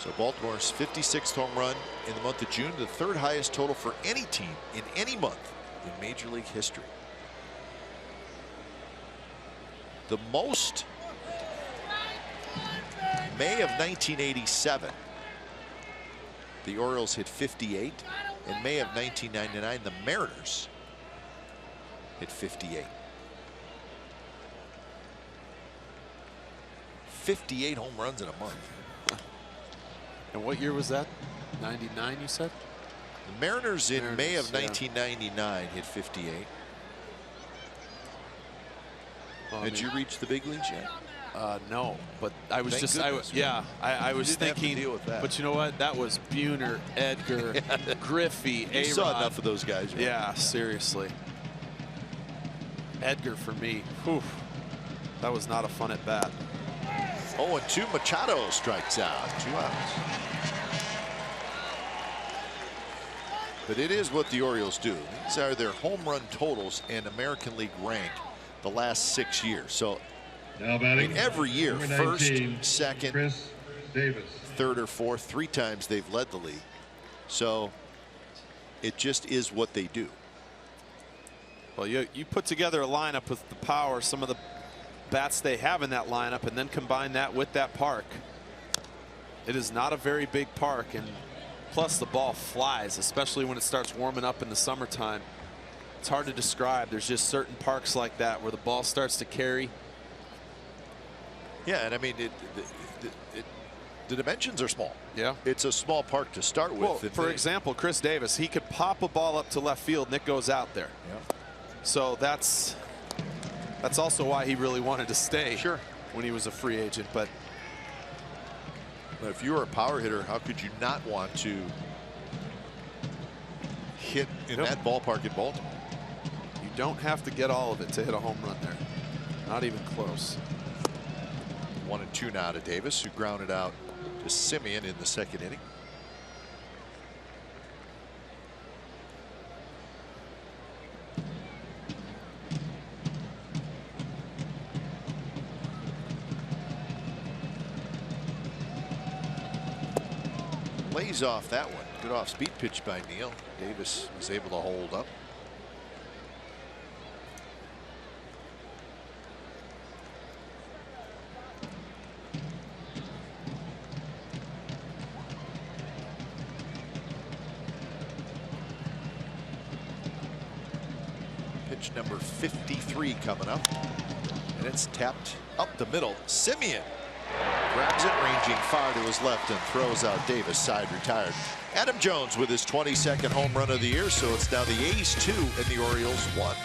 So Baltimore's 56th home run in the month of June, the 3rd highest total for any team in any month in Major League history. The most, May of 1987. The Orioles hit 58. In May of 1999, the Mariners hit 58. 58 home runs in a month. And what year was that? 99, you said? The Mariners in May of 1999 hit 58. Well, Did you reach the big leagues yet? No, but I was Thank I was thinking, deal with that. but you know what? That was Buhner, Edgar, Griffey, You A-Rod. saw enough of those guys, right? Yeah, seriously. Edgar for me, whew, that was not a fun at bat. 0-2, Machado strikes out. 2 outs. But it is what the Orioles do. These are their home run totals and American League rank the last 6 years. So Now batting, every year, number first, 19, second, Chris Davis. 3rd or 4th, 3 times they've led the league. So it just is what they do. Well, you put together a lineup with the power, some of the bats they have in that lineup, and then combine that with that park. It is not a very big park, and plus the ball flies, especially when it starts warming up in the summertime. It's hard to describe. There's just certain parks like that where the ball starts to carry. Yeah, and I mean, the dimensions are small. Yeah. It's a small park to start with. Well, for example, Chris Davis, he could pop a ball up to left field and it goes out there. Yeah. So that's also why he really wanted to stay. Sure. When he was a free agent. But if you were a power hitter, how could you not want to hit in that ballpark in Baltimore? you don't have to get all of it to hit a home run there. Not even close. 1-2 now to Davis, who grounded out to Simeon in the 2nd inning. plays off that one. Good off-speed pitch by Neal. Davis was able to hold up. Pitch number 53 coming up. And it's tapped up the middle. Semien grabs it, ranging far to his left, and throws out Davis. Side retired. Adam Jones with his 22nd home run of the year. So it's now the A's 2 and the Orioles 1.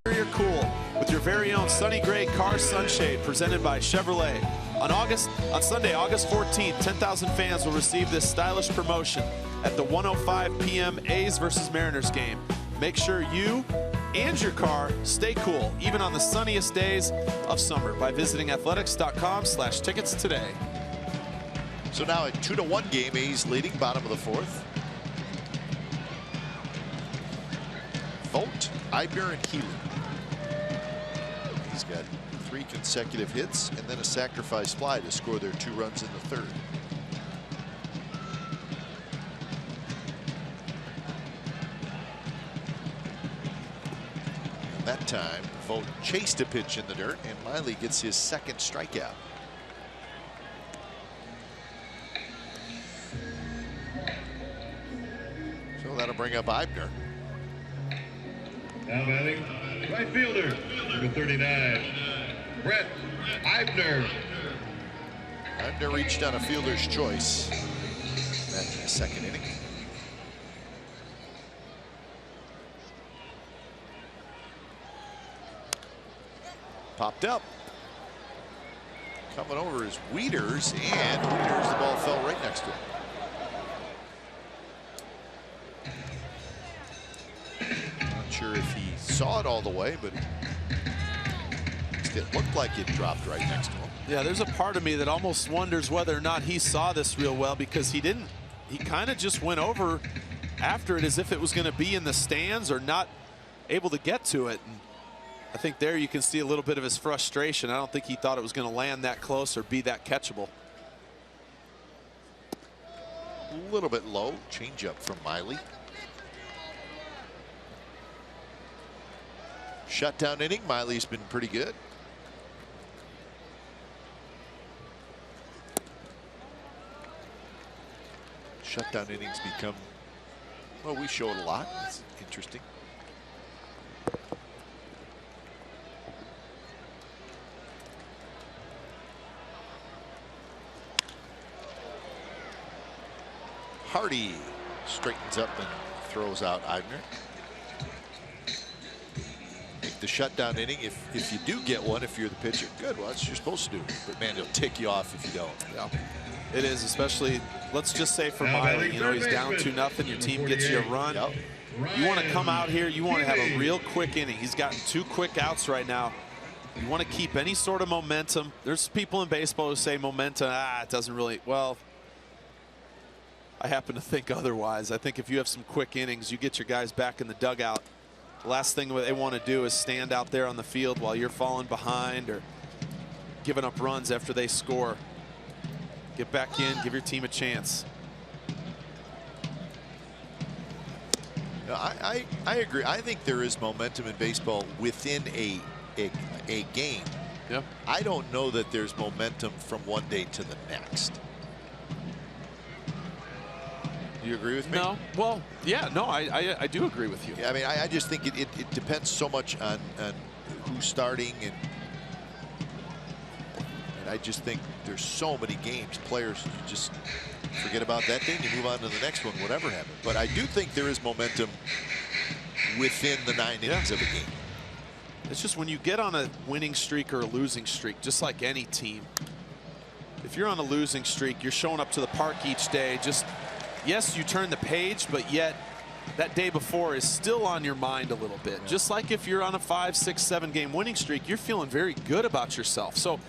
Interior cool with your very own Sunny Gray Car Sunshade presented by Chevrolet. On Sunday, August 14th, 10,000 fans will receive this stylish promotion at the 1:05 p.m. A's versus Mariners game. Make sure you and your car stay cool, even on the sunniest days of summer, by visiting athletics.com/tickets today. So now a 2-1 game. A's leading, bottom of the fourth. Vogt, Eibner, and Healy. He's got 3 consecutive hits and then a sacrifice fly to score their 2 runs in the third. And that time, Vogt chased a pitch in the dirt, and Miley gets his second strikeout. So that'll bring up Eibner. Now batting, right fielder, number 39, Brett Eibner. Eibner reached on a fielder's choice back in the second inning. Popped up. Coming over is Wieters, and Wieters, the ball fell right next to him. Not sure if he saw it all the way, but it looked like it dropped right next to him. Yeah, there's a part of me that almost wonders whether or not he saw this real well, because he didn't. He kind of just went over after it as if it was going to be in the stands or not able to get to it. And I think there you can see a little bit of his frustration. I don't think he thought it was going to land that close or be that catchable. A little bit low. Changeup from Miley. Shutdown inning. Miley's been pretty good. Shutdown innings become, well, we show it a lot. It's interesting. Hardy straightens up and throws out Eibner. the shutdown inning. If you do get one, if you're the pitcher, good. Well, that's what you're supposed to do. But man, it'll tick you off if you don't. Yeah, it is. Especially, let's just say for Miley, you know, he's down 2-0. Your team gets you a run. Yep. You want to come out here. You want to have a real quick inning. He's gotten 2 quick outs right now. You want to keep any sort of momentum. There's people in baseball who say momentum, it doesn't really. Well, I happen to think otherwise. I think if you have some quick innings, you get your guys back in the dugout. The last thing they want to do is stand out there on the field while you're falling behind or giving up runs after they score. Get back in, give your team a chance. I agree. I think there is momentum in baseball within a game. Yeah. I don't know that there's momentum from one day to the next. Do you agree with me? No. Well, yeah, no, I do agree with you. Yeah, I mean, I just think it depends so much on who's starting, and I just think there's so many games. Players just forget about that day and you move on to the next one, whatever happened. But I do think there is momentum within the 9 innings of a game. It's just when you get on a winning streak or a losing streak, just like any team, if you're on a losing streak, you're showing up to the park each day. Just, yes, you turn the page, but yet that day before is still on your mind a little bit. Yeah. Just like if you're on a 5, 6, 7 game winning streak, you're feeling very good about yourself. So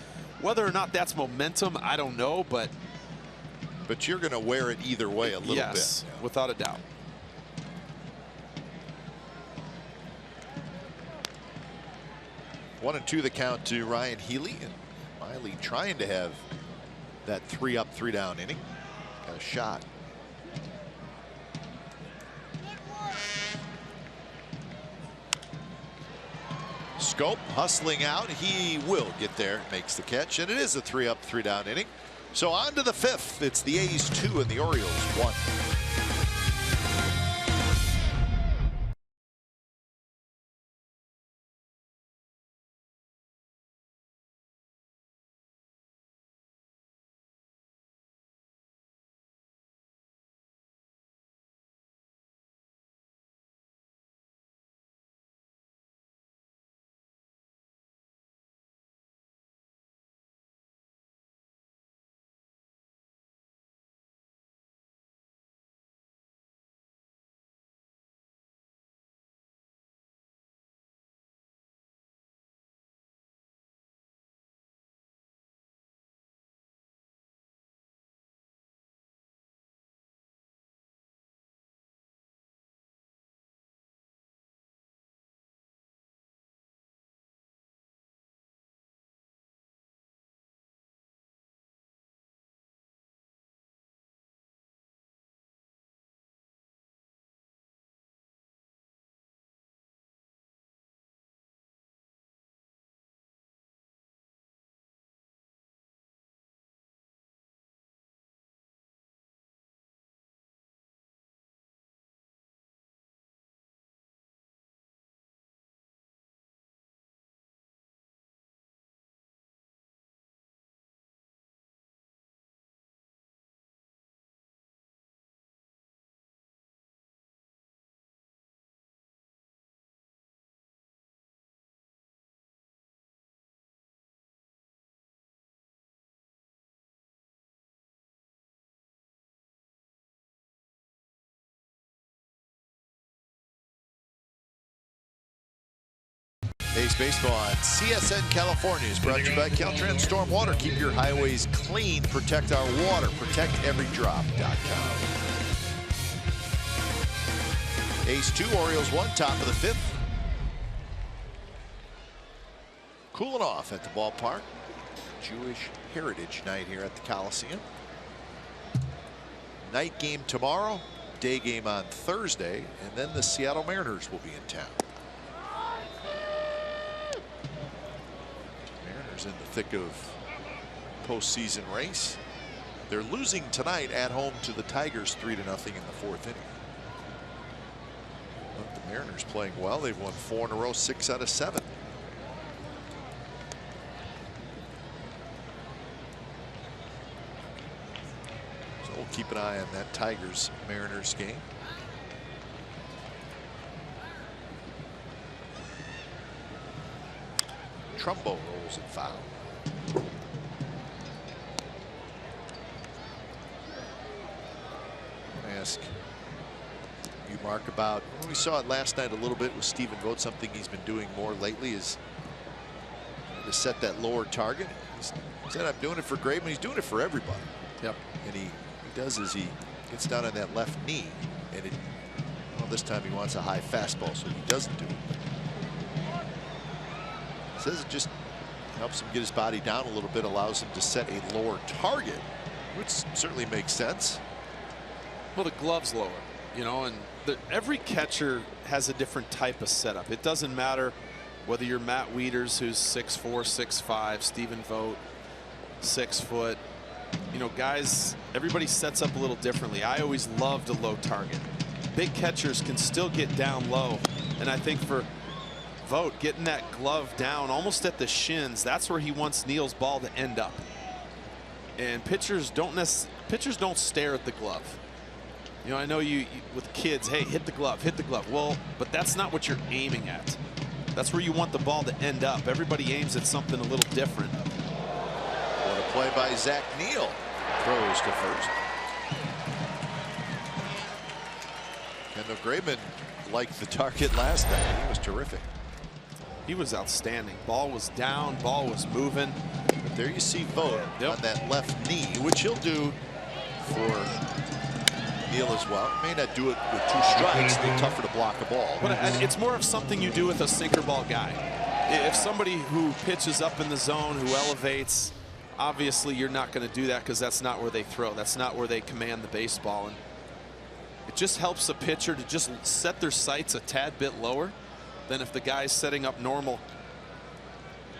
whether or not that's momentum, I don't know, but you're going to wear it either way a little bit. Yes, without a doubt. One and two the count to Ryan Healy, and Miley trying to have that 3-up, 3-down inning. Got a shot. Schoop hustling out. He will get there, makes the catch, and it is a 3-up, 3-down inning. So on to the 5th. It's the A's 2 and the Orioles 1. A's Baseball on CSN California is brought to you by Caltrans Stormwater. Keep your highways clean. Protect our water. ProtectEveryDrop.com. A's 2, Orioles 1, top of the 5th. Cooling off at the ballpark. Jewish Heritage Night here at the Coliseum. Night game tomorrow, day game on Thursday, and then the Seattle Mariners will be in town. Mariners in the thick of postseason race. They're losing tonight at home to the Tigers 3-0 in the 4th inning. But the Mariners playing well. They've won 4 in a row, 6 out of 7. So we'll keep an eye on that Tigers Mariners game. Trumbo rolls and foul. Ask you, Mark, about we saw it last night a little bit with Stephen Vogt. Something he's been doing more lately is to set that lower target. He said, I'm doing it for Graveman. He's doing it for everybody. Yep. And he does is he gets down on that left knee, and well, this time he wants a high fastball, so he doesn't do it. Says it just helps him get his body down a little bit, allows him to set a lower target, which certainly makes sense. Well, the glove's lower, you know, and every catcher has a different type of setup. It doesn't matter whether you're Matt Wieters, who's 6'4", 6'5", Stephen Vogt, 6 foot. You know, guys, everybody sets up a little differently. I always loved a low target. Big catchers can still get down low, and I think for Vogt, getting that glove down almost at the shins, that's where he wants Neal's ball to end up. And pitchers don't stare at the glove. You know, I know you with kids, hey, hit the glove, hit the glove. Well, but that's not what you're aiming at. That's where you want the ball to end up. Everybody aims at something a little different. What a play by Zach Neal. Throws to first. Kendall Graveman liked the target last night. He was terrific. He was outstanding. Ball was down, ball was moving. But there you see Vogt on that left knee, which he'll do for Neal as well. May not do it with 2 strikes. It's tougher to block a ball. But it's more of something you do with a sinker ball guy. If somebody who pitches up in the zone, who elevates, obviously you're not going to do that because that's not where they throw. That's not where they command the baseball. And it just helps a pitcher to just set their sights a tad bit lower than if the guy's setting up normal.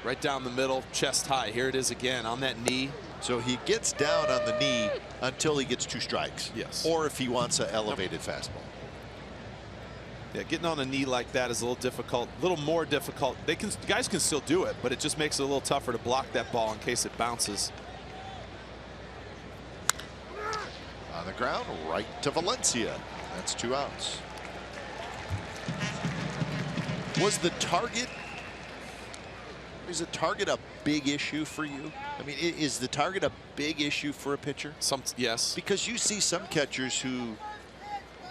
Right down the middle, chest high. Here it is again on that knee. So he gets down on the knee until he gets 2 strikes. Yes. Or if he wants an elevated fastball. Yeah, getting on a knee like that is a little difficult, a little more difficult. Guys can still do it, but it just makes it a little tougher to block that ball in case it bounces. On the ground, right to Valencia. That's 2 outs. Was the target? Is the target a big issue for you? I mean, is the target a big issue for a pitcher? Yes. Because you see some catchers who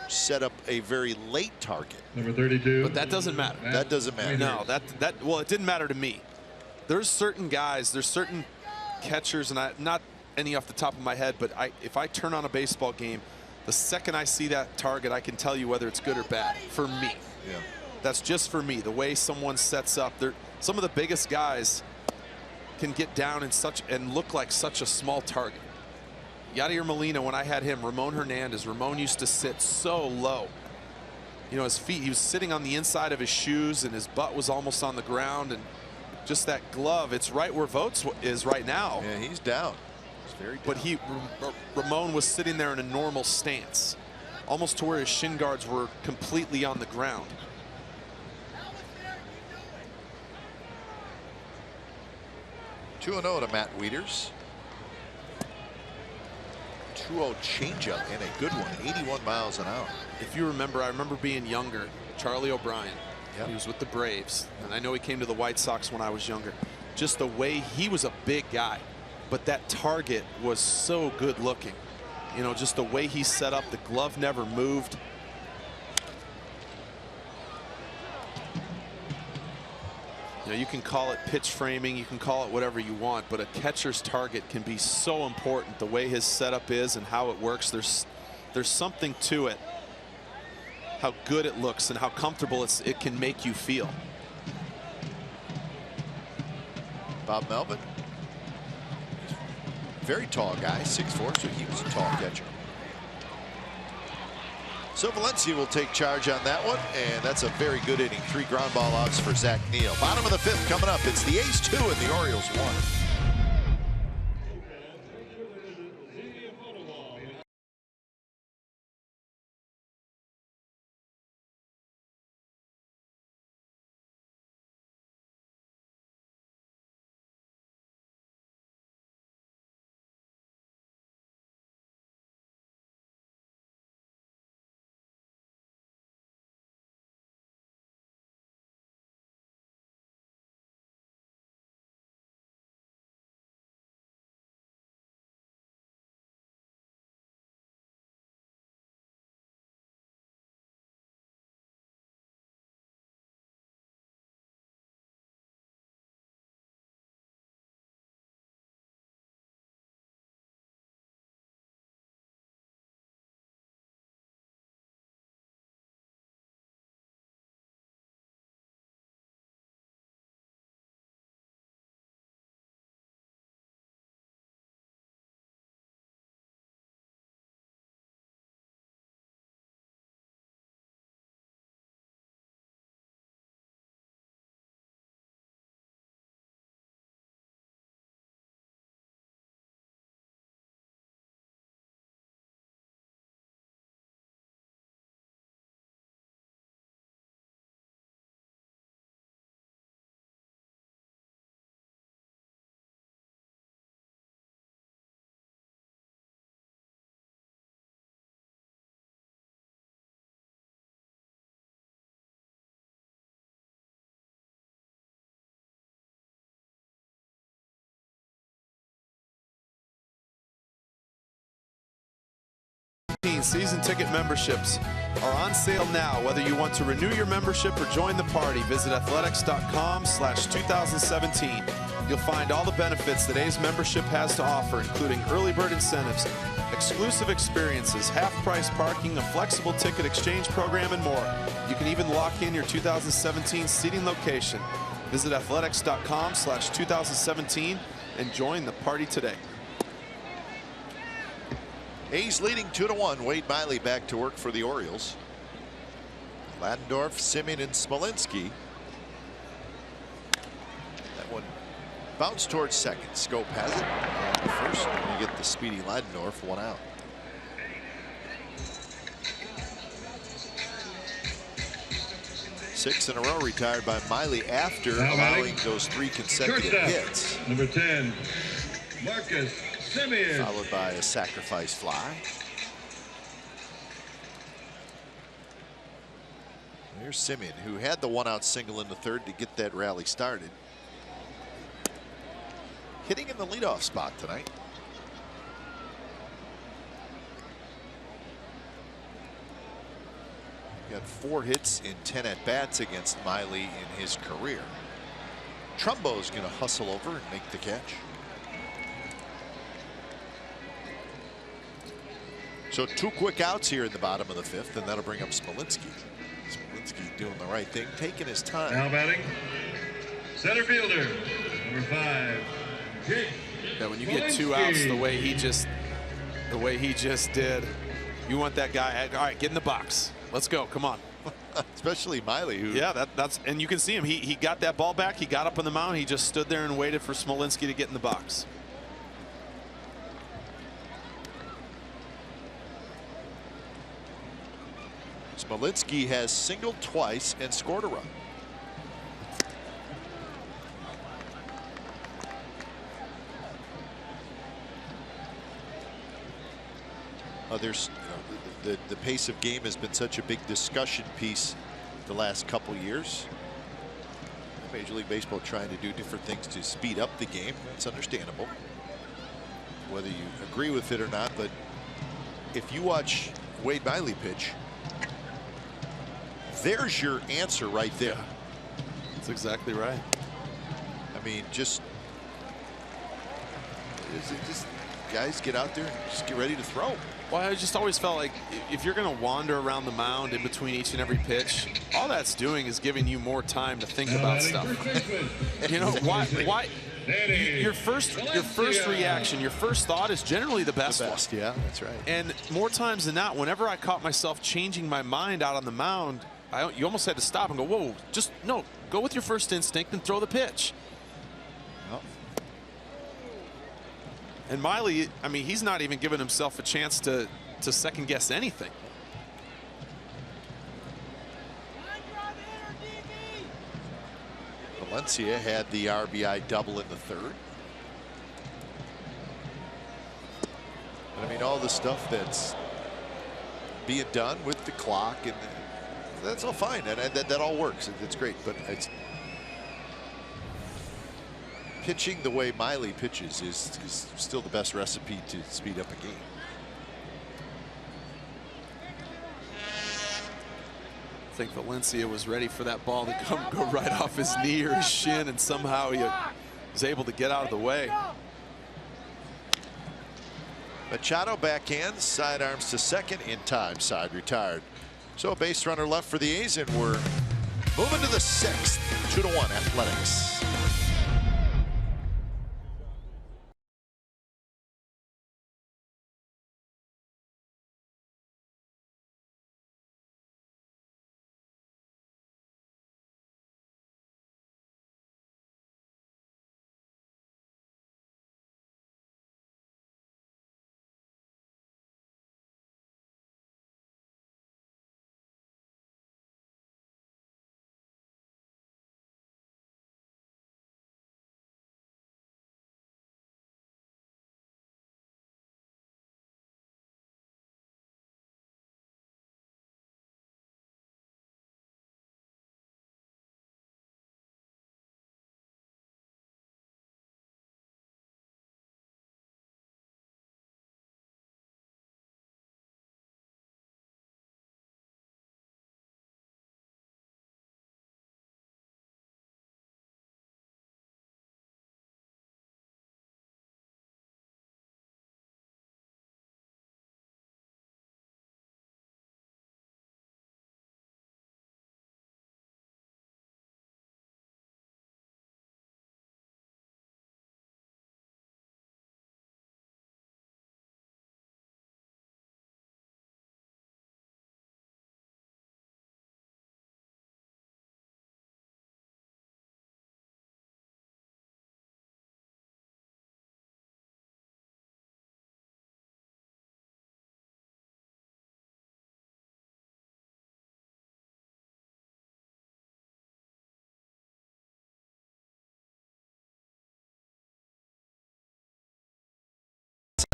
set up a very late target. Number 32. But that doesn't matter. That doesn't matter. No, well, it didn't matter to me. There's certain guys, there's certain catchers, and not any off the top of my head, but if I turn on a baseball game, the second I see that target, I can tell you whether it's good or bad for me. Yeah. That's just for me. The way someone sets up, some of the biggest guys can get down and look like such a small target. Yadier Molina, when I had him, Ramon Hernandez, Ramon used to sit so low. You know, his feet, he was sitting on the inside of his shoes and his butt was almost on the ground, and just that glove, it's right where Vogt is right now. Yeah, he's down. He's very down. But Ramon was sitting there in a normal stance, almost to where his shin guards were completely on the ground. 2-0 to Matt Wieters. 2-0 changeup and a good one, 81 miles an hour. If you remember, I remember being younger, Charlie O'Brien. Yep. He was with the Braves, and I know he came to the White Sox when I was younger. Just the way he was a big guy, but that target was so good looking. You know, just the way he set up, the glove never moved. You know, you can call it pitch framing, you can call it whatever you want, but a catcher's target can be so important. The way his setup is and how it works, there's something to it. How good it looks and how comfortable it can make you feel. Bob Melvin, very tall guy, 6'4", so he was a tall catcher. So Valencia will take charge on that one, and that's a very good inning. 3 ground ball outs for Zach Neal. Bottom of the 5th coming up. It's the A's 2 and the Orioles 1. Season ticket memberships are on sale now. Whether you want to renew your membership or join the party, visit athletics.com/2017. You'll find all the benefits that A's membership has to offer, including early bird incentives, exclusive experiences, half-price parking, a flexible ticket exchange program, and more. You can even lock in your 2017 seating location. Visit athletics.com/2017 and join the party today. A's leading 2-1. Wade Miley back to work for the Orioles. Ladendorf, Semien, and Smolinski. That one bounced towards second. Scope has it. And first, and you get the speedy Ladendorf, one out. Six in a row retired by Miley after allowing those 3 consecutive hits. Number 10, Marcus Semien. Followed by a sacrifice fly. Here's Semien, who had the 1-out single in the third to get that rally started. Hitting in the leadoff spot tonight. Got 4 hits in 10 at-bats against Miley in his career. Trumbo's going to hustle over and make the catch. So 2 quick outs here in the bottom of the 5th, and that'll bring up Smolinski. Smolinski doing the right thing, taking his time. Now batting, center fielder, number 5, Jake. Yeah, when you get 2 outs the way he just did, you want that guy. All right, get in the box. Let's go. Come on. Especially Miley, who that's and you can see him. He got that ball back. He got up on the mound. He just stood there and waited for Smolinski to get in the box. Smolinski has singled twice and scored a run. There's the pace of game has been such a big discussion piece the last couple years. Major League Baseball trying to do different things to speed up the game. That's understandable, whether you agree with it or not. But if you watch Wade Miley pitch, there's your answer right there. That's exactly right. I mean, just guys get out there and just get ready to throw. Well, I just always felt like if you're going to wander around the mound in between each and every pitch, all that's doing is giving you more time to think about stuff. You know, why your first reaction, your first thought is generally the best one. Yeah, that's right. And more times than not, whenever I caught myself changing my mind out on the mound, you almost had to stop and go, whoa, just no, go with your first instinct and throw the pitch. And Miley, I mean, he's not even giving himself a chance to second guess anything. Valencia had the RBI double in the third. But I mean, all the stuff that's being done with the clock, and that's all fine, and that all works. It's great, but it's pitching the way Miley pitches is still the best recipe to speed up a game. I think Valencia was ready for that ball to go right off his knee or his shin, and somehow he was able to get out of the way. Machado backhands, sidearms to second in time, side retired. So a base runner left for the A's, and we're moving to the 6th. 2-1 Athletics.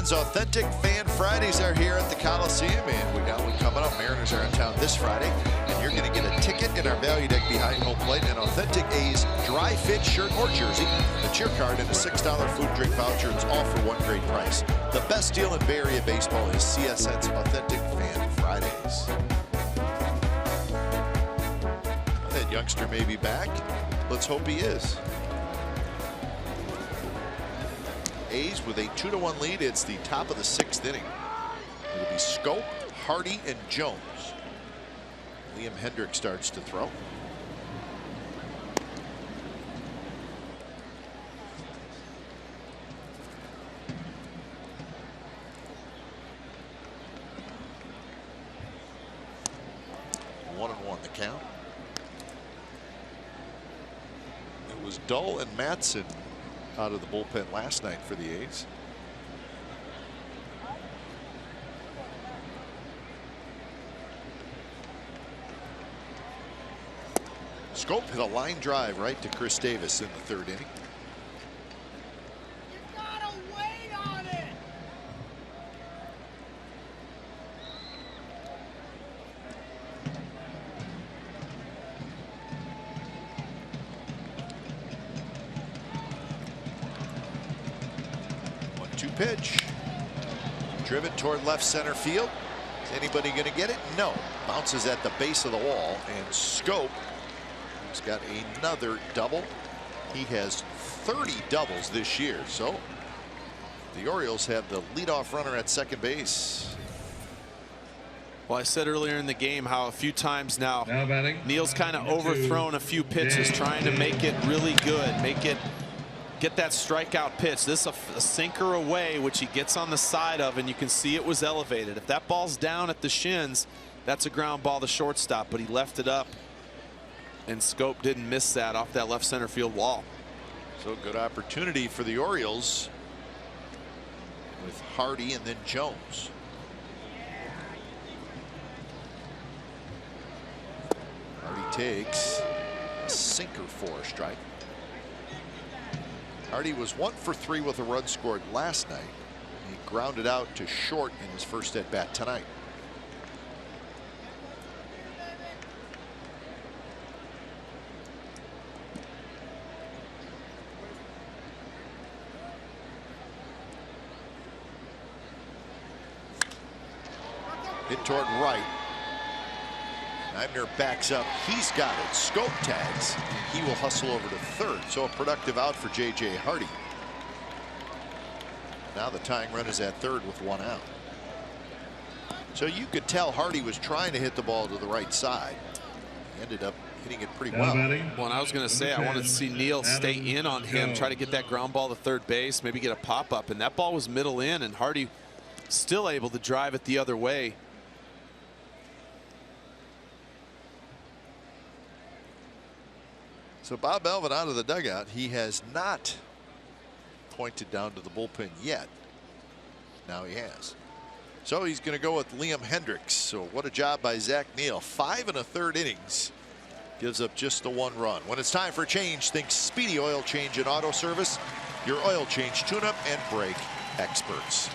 Citizens Authentic Fan Fridays are here at the Coliseum, and we got one coming up. Mariners are in town this Friday, and you're going to get a ticket in our value deck behind home plate, an authentic A's dry fit shirt or jersey, a cheer card, and a $6 food drink voucher. It's all for one great price. The best deal in Bay Area baseball is CSN's Authentic Fan Fridays. That youngster may be back. Let's hope he is. A's with a 2-1 lead. It's the top of the 6th inning. It'll be Schoop, Hardy, and Jones. Liam Hendriks starts to throw. One and one the count. It was Dull and Matson out of the bullpen last night for the A's. Schoop hit a line drive right to Chris Davis in the 3rd inning. You gotta wait on it. Pitch driven toward left center field. Is anybody going to get it? No. Bounces at the base of the wall, and Schoop has got another double. He has 30 doubles this year, so the Orioles have the leadoff runner at second base. Well, I said earlier in the game how a few times now batting, Neil's kind of overthrown a few pitches, trying to make it really good, get that strikeout pitch. This a sinker away, which he gets on the side of, and you can see it was elevated. If that ball's down at the shins, that's a ground ball to shortstop, but he left it up, and Schoop didn't miss that off that left center field wall. So good opportunity for the Orioles with Hardy and then Jones. Hardy takes a sinker for a strike. Hardy was 1 for 3 with a run scored last night. He grounded out to short in his first at bat tonight. Hit toward right. Eibner backs up. He's got it. Schoop tags. He will hustle over to 3rd. So a productive out for J.J. Hardy. Now the tying run is at 3rd with 1 out. So you could tell Hardy was trying to hit the ball to the right side. He ended up hitting it pretty well. Well, and I was going to say, I wanted to see Neil stay in on him, try to get that ground ball to 3rd base, maybe get a pop up, and that ball was middle in, and Hardy still able to drive it the other way. So Bob Melvin out of the dugout. He has not pointed down to the bullpen yet. Now he has. So he's going to go with Liam Hendriks. So what a job by Zach Neil. 5 1/3 innings. Gives up just the 1 run. When it's time for change, think Speedy Oil Change and Auto Service. Your oil change, tune-up, and brake experts.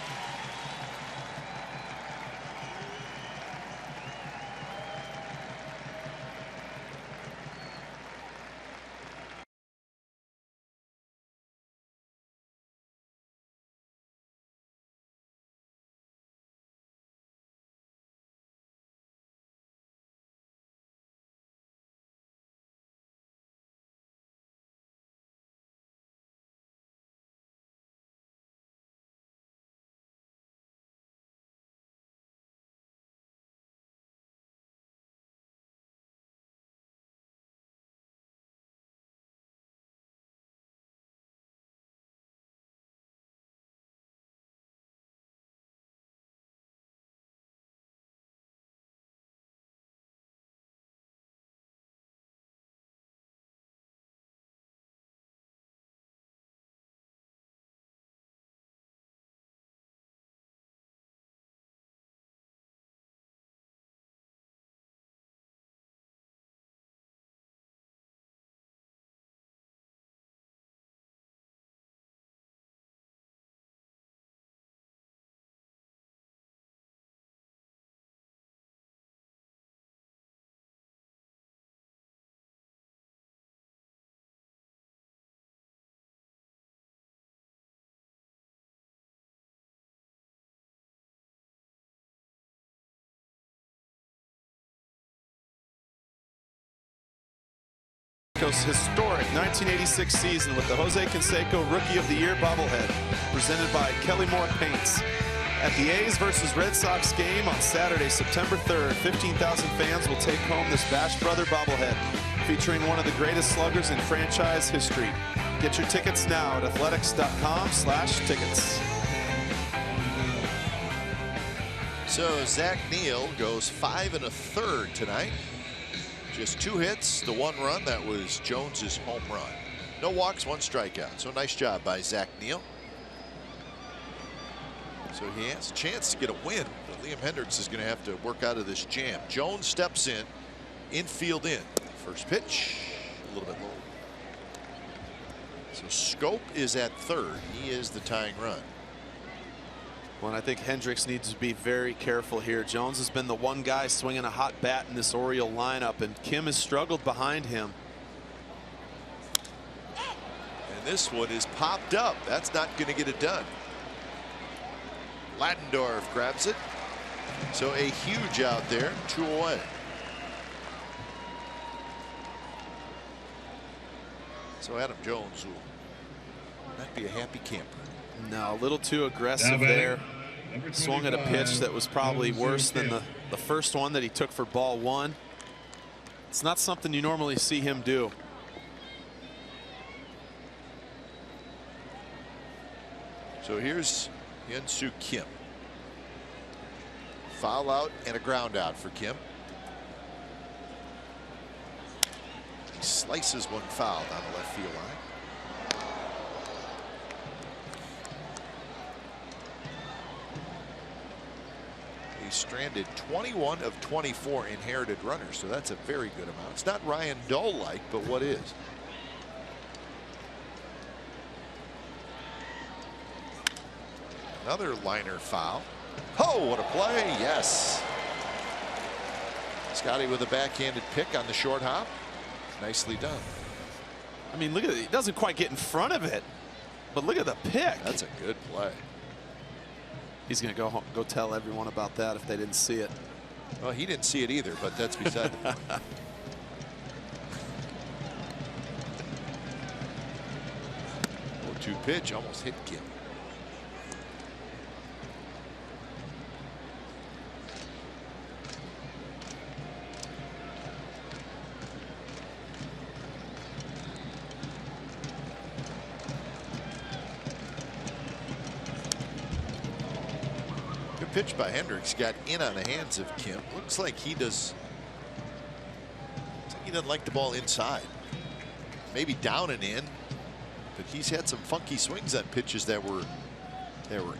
Canseco's historic 1986 season with the Jose Canseco Rookie of the Year bobblehead, presented by Kelly Moore Paints. At the A's versus Red Sox game on Saturday, September 3rd, 15,000 fans will take home this Bash Brother bobblehead, featuring one of the greatest sluggers in franchise history. Get your tickets now at athletics.com/tickets. So Zach Neal goes 5 1/3 tonight. Just 2 hits, the 1 run. That was Jones's home run. No walks, 1 strikeout. So nice job by Zach Neal. So he has a chance to get a win, but Liam Hendriks is going to have to work out of this jam. Jones steps in, infield in. First pitch, a little bit low. So Schoop is at third. He is the tying run. Well, and I think Hendriks needs to be very careful here. Jones has been the one guy swinging a hot bat in this Oriole lineup, and Kim has struggled behind him. And this one is popped up. That's not going to get it done. Latendorf grabs it. So a huge out there, 2 away. So Adam Jones will not be a happy camper. No, a little too aggressive there. Swung at a pitch that was probably worse than the first one that he took for ball 1. It's not something you normally see him do. So here's Hyun-Soo Kim. Foul out and a ground out for Kim. He slices one foul down the left field line. He's stranded 21 of 24 inherited runners, so that's a very good amount. It's not Ryan Doll-like, but what is? Another liner foul. Oh, what a play. Yes. Scotty with a backhanded pick on the short hop. Nicely done. I mean, look at it. He doesn't quite get in front of it, but look at the pick. That's a good play. He's going to go home, go tell everyone about that if they didn't see it. Well, he didn't see it either, but that's beside the point. 0-2 pitch almost hit Kim. Pitch by Hendriks got in on the hands of Kim. Looks like he does. Looks like he doesn't like the ball inside. Maybe down and in, but he's had some funky swings on pitches that were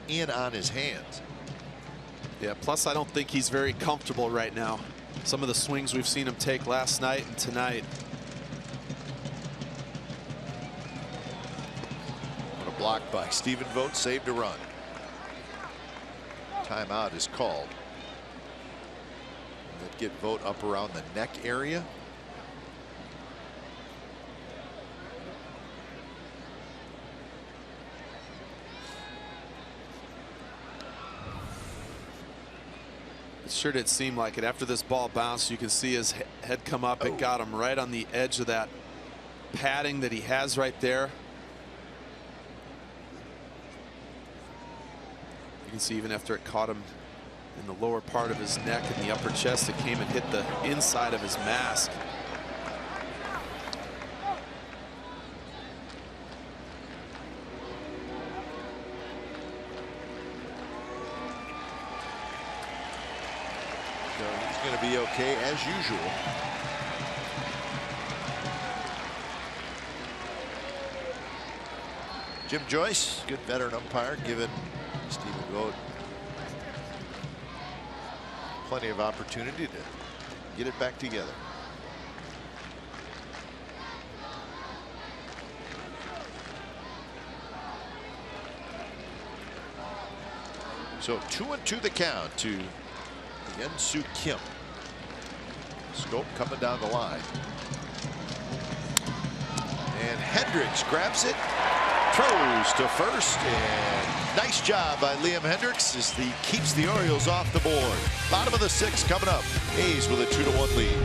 in on his hands. Yeah. Plus, I don't think he's very comfortable right now. Some of the swings we've seen him take last night and tonight. What a block by Stephen Vogt, saved a run. Timeout is called. That get Vogt up around the neck area. It sure did seem like it. After this ball bounced, you can see his head come up. It got him right on the edge of that padding that he has right there. You can see even after it caught him in the lower part of his neck and the upper chest, it came and hit the inside of his mask. So he's going to be okay as usual. Jim Joyce, good veteran umpire, giving Stephen Vogt plenty of opportunity to get it back together. So 2-2 the count to Hyun-Soo Kim. Schoop coming down the line. And Hendriks grabs it, throws to first, and nice job by Liam Hendriks as he keeps the Orioles off the board. Bottom of the 6th coming up. A's with a 2-1 lead.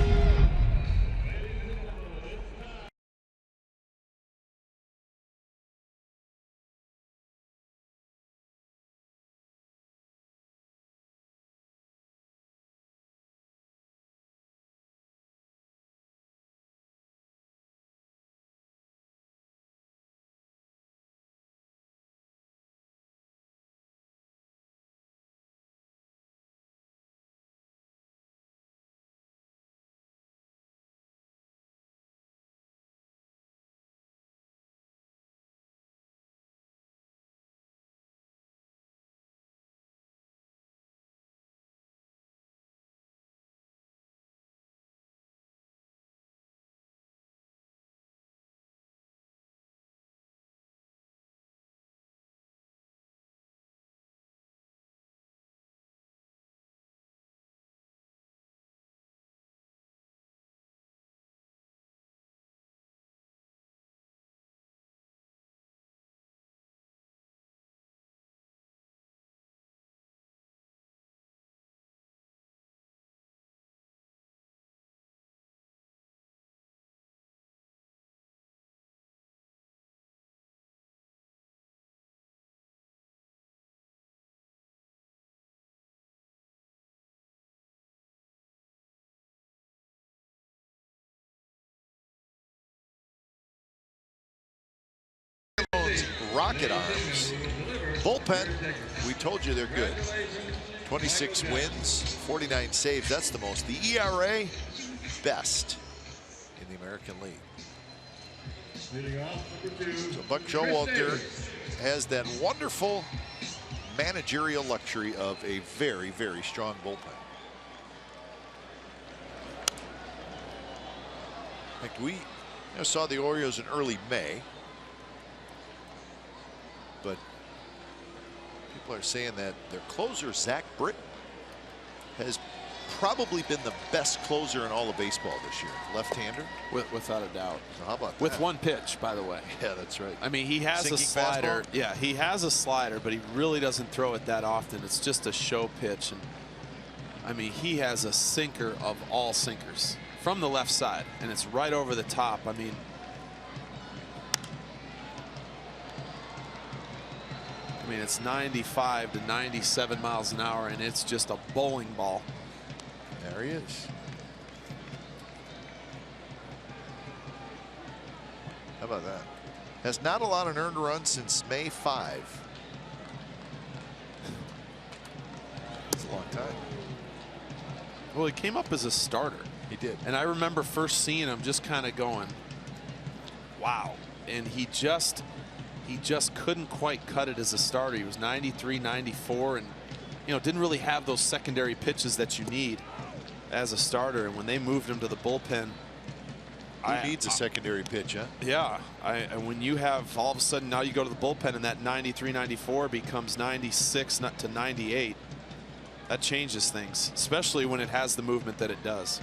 rocket arms. Bullpen, we told you they're good. 26 wins, 49 saves. That's the most. The ERA, best in the American League. So Buck Showalter has that wonderful managerial luxury of a very, very strong bullpen. In fact, we saw the Orioles in early May, but people are saying that their closer, Zach Britton, has probably been the best closer in all of baseball this year. Left-hander. Without a doubt. So how about with that? one pitch, by the way. Yeah, that's right. I mean, he has Sinking a slider. fastball? Yeah, he has a slider, but he really doesn't throw it that often. It's just a show pitch. And I mean, he has a sinker of all sinkers from the left side, and it's right over the top. I mean, it's 95 to 97 miles an hour, and it's just a bowling ball. There he is. How about that? Has not allowed an earned run since May 5. It's a long time. Well, he came up as a starter. He did. And I remember first seeing him just kind of going, wow. And he just couldn't quite cut it as a starter. He was 93, 94, and didn't really have those secondary pitches that you need as a starter. And when they moved him to the bullpen, Who needs a secondary pitch, huh? Yeah, and when you have all of a sudden now you go to the bullpen and that 93, 94 becomes 96 to 98. That changes things, especially when it has the movement that it does.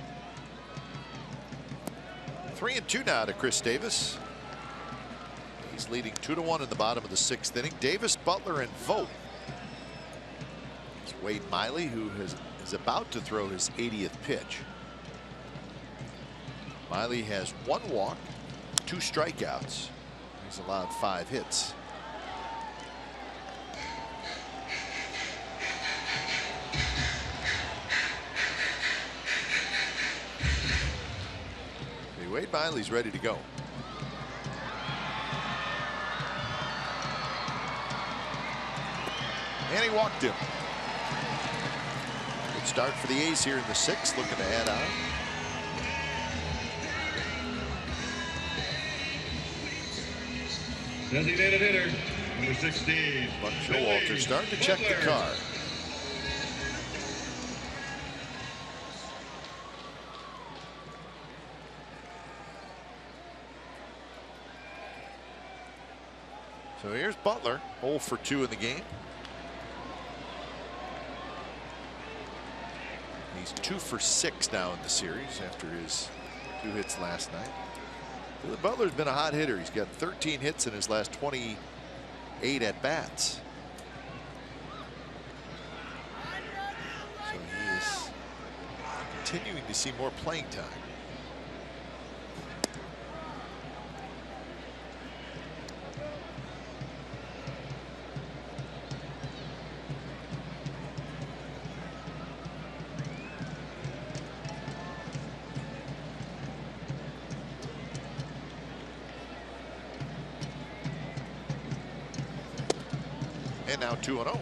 3-2 now to Chris Davis. He's leading 2-1 in the bottom of the 6th inning. Davis, Butler, and Vogt. It's Wade Miley, who is about to throw his 80th pitch. Miley has 1 walk, 2 strikeouts. He's allowed 5 hits. Wade Miley's ready to go. And he walked him. Good start for the A's here in the 6th, looking to add on. Designated hitter, number 16. Buck Showalter starting to check the car. So here's Butler, 0 for 2 in the game. He's 2 for 6 now in the series after his 2 hits last night. Billy Butler's been a hot hitter. He's got 13 hits in his last 28 at bats. So he is continuing to see more playing time. And now 2-0.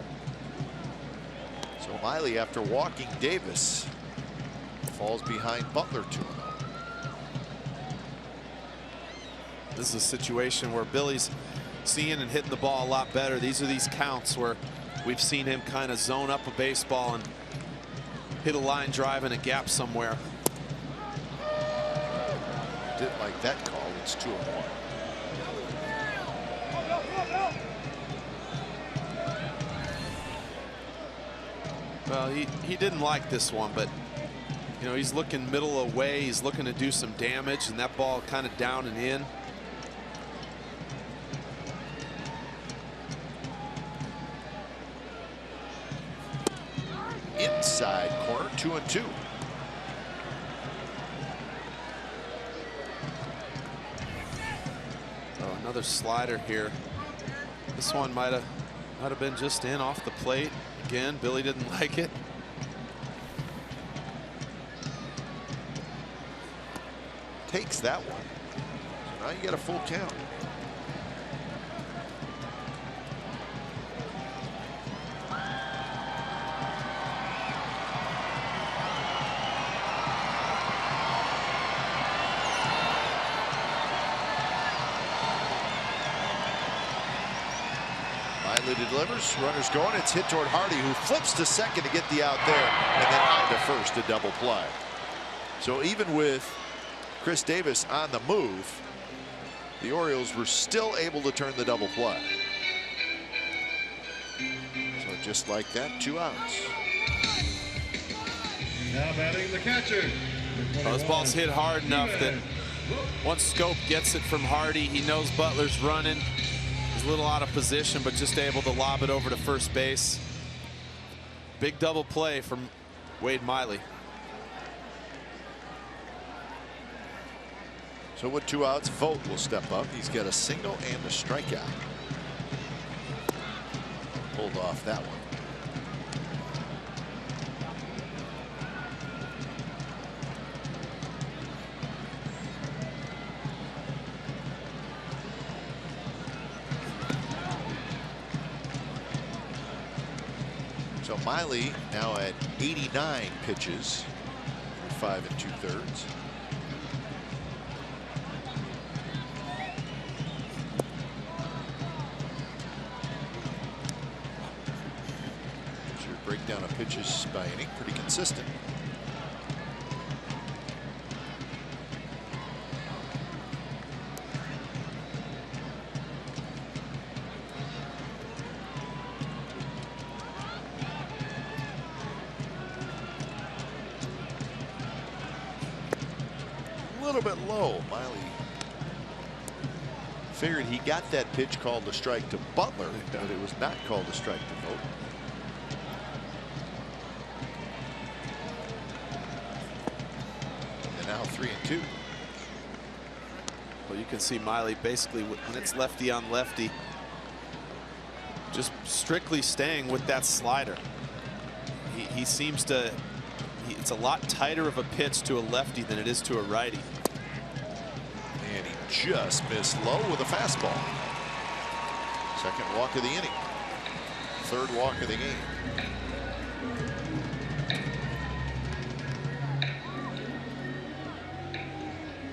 So Miley, after walking Davis, falls behind Butler 2-0. This is a situation where Billy's seeing and hitting the ball a lot better. These are these counts where we've seen him kind of zone up a baseball and hit a line drive in a gap somewhere. Didn't like that call. It's 2-1. Well, he didn't like this one, but he's looking middle away. He's looking to do some damage, and that ball kind of down and in. Inside corner, 2-2. Oh, another slider here. This one might have been just in off the plate. Again, Billy didn't like it. Takes that one. So now you get a full count. Miley delivers. Runners going. It's hit toward Hardy, who flips to second to get the out there, and then on to first, a double play. So even with Chris Davis on the move, the Orioles were still able to turn the double play. So just like that, 2 outs. Now batting the catcher. This ball's hit hard enough that once Schoop gets it from Hardy, he knows Butler's running. He's a little out of position, but just able to lob it over to first base. Big double play from Wade Miley. So with 2 outs, Vogt will step up. He's got a single and a strikeout. Pulled off that one. So Miley now at 89 pitches, 5 2/3. Your breakdown of pitches by inning, pretty consistent. A little bit low. Miley figured he got that pitch called a strike to Butler, but it was not called a strike to Vogt. And now 3-2. Well, you can see Miley basically when it's lefty on lefty, just strictly staying with that slider. He seems to. It's a lot tighter of a pitch to a lefty than it is to a righty. And he just missed low with a fastball. Second walk of the inning. Third walk of the game.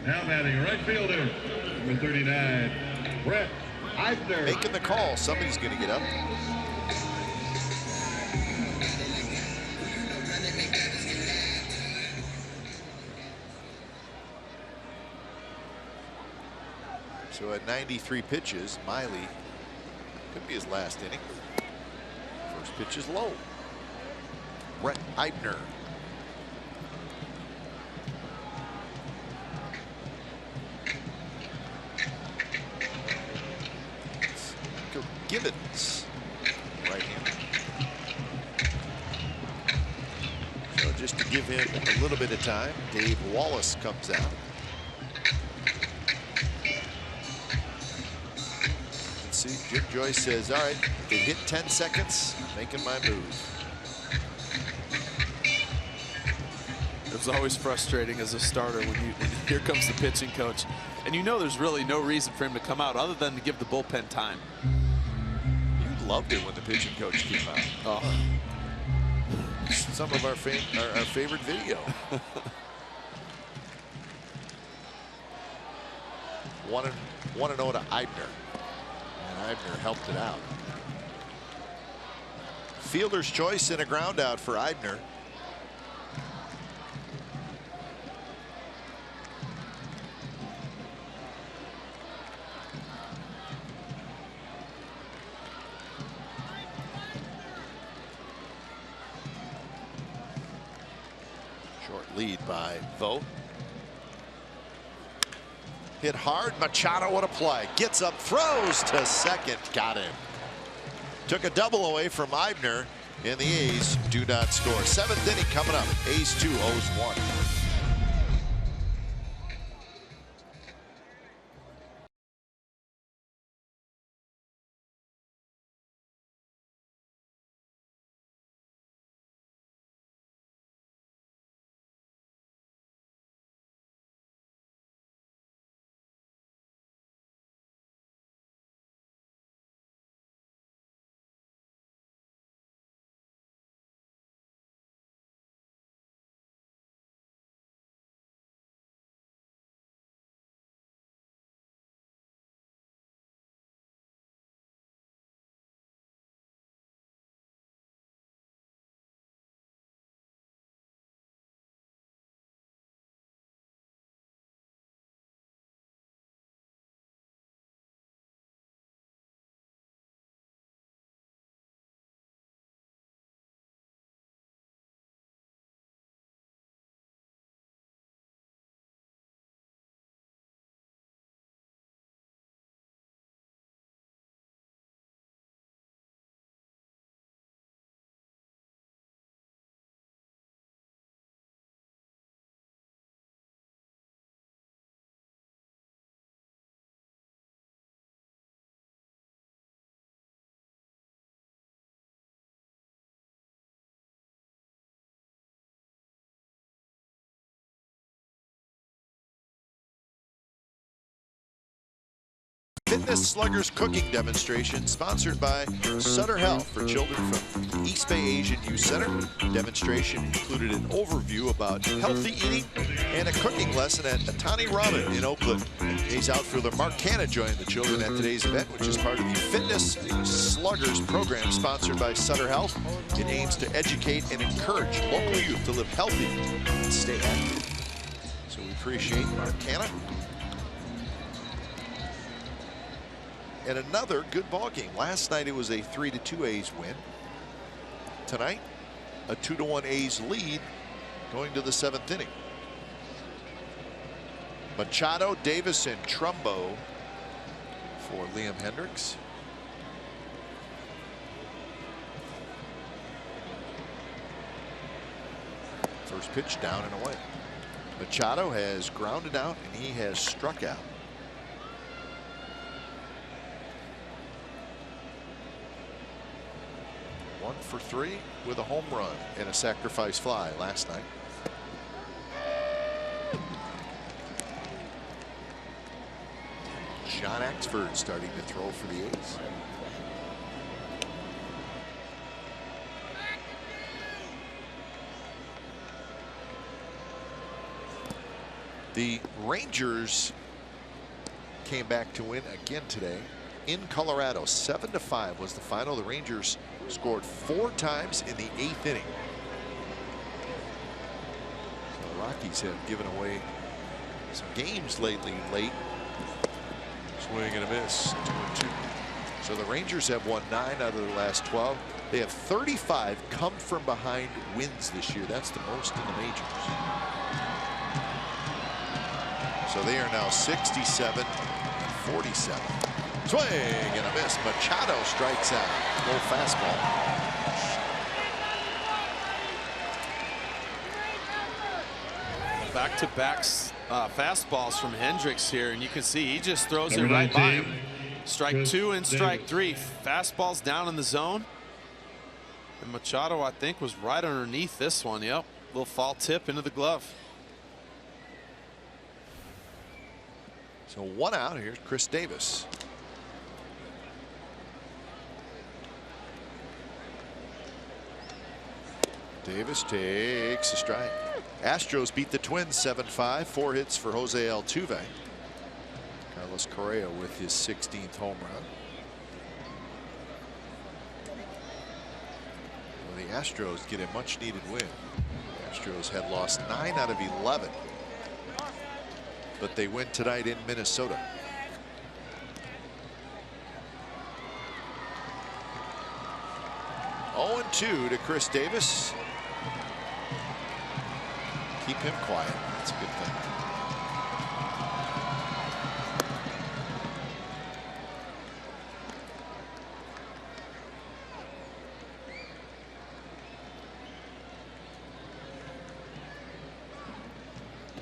Now batting right fielder, number 39, Brett Eibner. Making the call. Somebody's going to get up. So at 93 pitches, Miley could be his last inning. First pitch is low. Brett Eibner. Go Gibbons, right hand. So just to give him a little bit of time, Dave Wallace comes out. See, Jim Joyce says, all right, it hit 10 seconds, making my move. It was always frustrating as a starter when here comes the pitching coach, and you know there's really no reason for him to come out other than to give the bullpen time. You loved it when the pitching coach came out. Oh. Some of our favorite video. 1-0 to Eibner. Eibner helped it out. Fielder's choice and a ground out for Eibner. Short lead by Vogt. Hit hard. Machado, what a play. Gets up, throws to second. Got him. Took a double away from Eibner, and the A's do not score. 7th inning coming up. A's 2, O's 1. Fitness Sluggers cooking demonstration sponsored by Sutter Health for children from East Bay Asian Youth Center. Demonstration included an overview about healthy eating and a cooking lesson at Atani Ramen in Oakland. A's outfielder Mark Canha joined the children at today's event, which is part of the Fitness Sluggers program sponsored by Sutter Health. It aims to educate and encourage local youth to live healthy and stay active. So we appreciate Mark Canha. And another good ball game. Last night it was a 3-2 A's win. Tonight, a 2-1 A's lead going to the 7th inning. Machado, Davis, and Trumbo for Liam Hendriks. First pitch down and away. Machado has grounded out and he has struck out. 1 for 3 with a home run and a sacrifice fly last night. John Axford starting to throw for the A's. The Rangers came back to win again today in Colorado. 7-5 was the final. The Rangers scored 4 times in the 8th inning. So the Rockies have given away some games lately. Swing and a miss. 2-2. So the Rangers have won 9 out of their last 12. They have 35 come from behind wins this year. That's the most in the majors. So they are now 67 and 47. Swing and a miss. Machado strikes out. Low fastball. Back-to-back fastballs from Hendriks here, and you can see he just throws it right by him. Strike 2 and strike 3. Fastballs down in the zone. And Machado, I think, was right underneath this one. Yep. Little fall tip into the glove. So 1 out. Here's Chris Davis. Davis takes a strike. Astros beat the Twins 7-5. 4 hits for Jose Altuve. Carlos Correa with his 16th home run. Well, the Astros get a much needed win. The Astros had lost 9 out of 11. But they win tonight in Minnesota. Oh, 0-2 to Chris Davis. Keep him quiet. That's a good thing.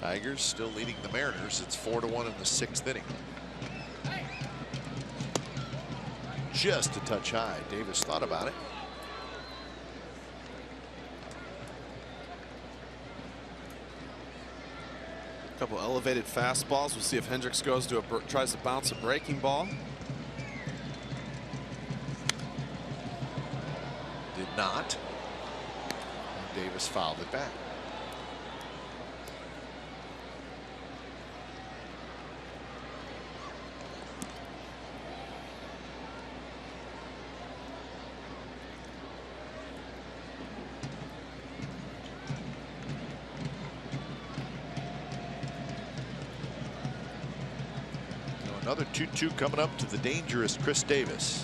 Tigers still leading the Mariners. It's 4-1 in the 6th inning. Just a touch high. Davis thought about it. A couple elevated fastballs. We'll see if Hendriks goes to tries to bounce a breaking ball. Did not. And Davis fouled it back. Another 2-2 coming up to the dangerous Chris Davis.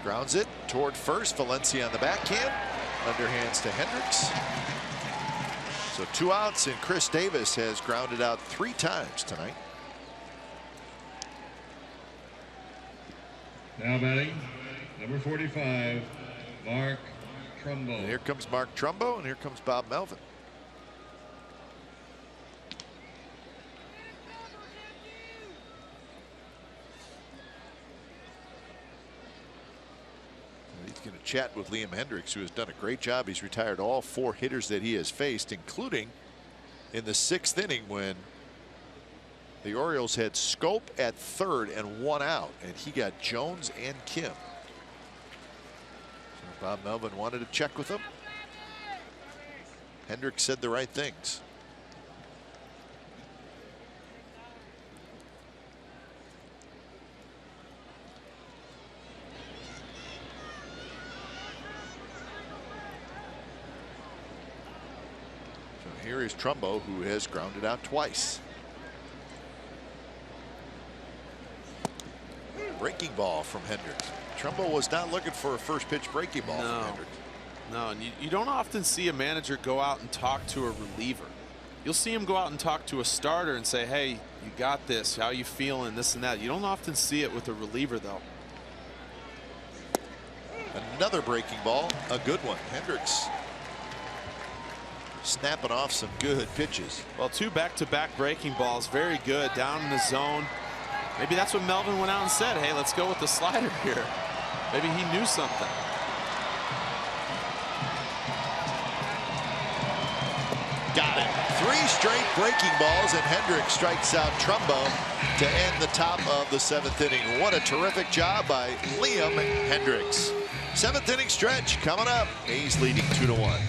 Grounds it toward first. Valencia on the backhand. Underhands to Hendriks. So 2 outs, and Chris Davis has grounded out 3 times tonight. Now batting, number 45, Mark Trumbo. And here comes Mark Trumbo, and here comes Bob Melvin. Going to chat with Liam Hendriks, who has done a great job. He's retired all 4 hitters that he has faced, including in the 6th inning when The Orioles had Schoop at third and 1 out, and he got Jones and Kim. So Bob Melvin wanted to check with him. Hendricks said the right things. So here is Trumbo, who has grounded out twice. Breaking ball from Hendricks. Trumbo was not looking for a first pitch breaking ball from Hendricks. No, and you don't often see a manager go out and talk to a reliever. You'll see him go out and talk to a starter and say, hey, you got this, how you feeling, this and that. You don't often see it with a reliever, though. Another breaking ball, a good one. Hendricks snapping off some good pitches. Well, 2 back-to-back breaking balls, very good, down in the zone. Maybe that's what Melvin went out and said, hey, let's go with the slider here. Maybe he knew something. Got it. 3 straight breaking balls, and Hendricks strikes out Trumbo to end the top of the 7th inning. What a terrific job by Liam Hendricks. 7th inning stretch coming up. A's leading 2-1.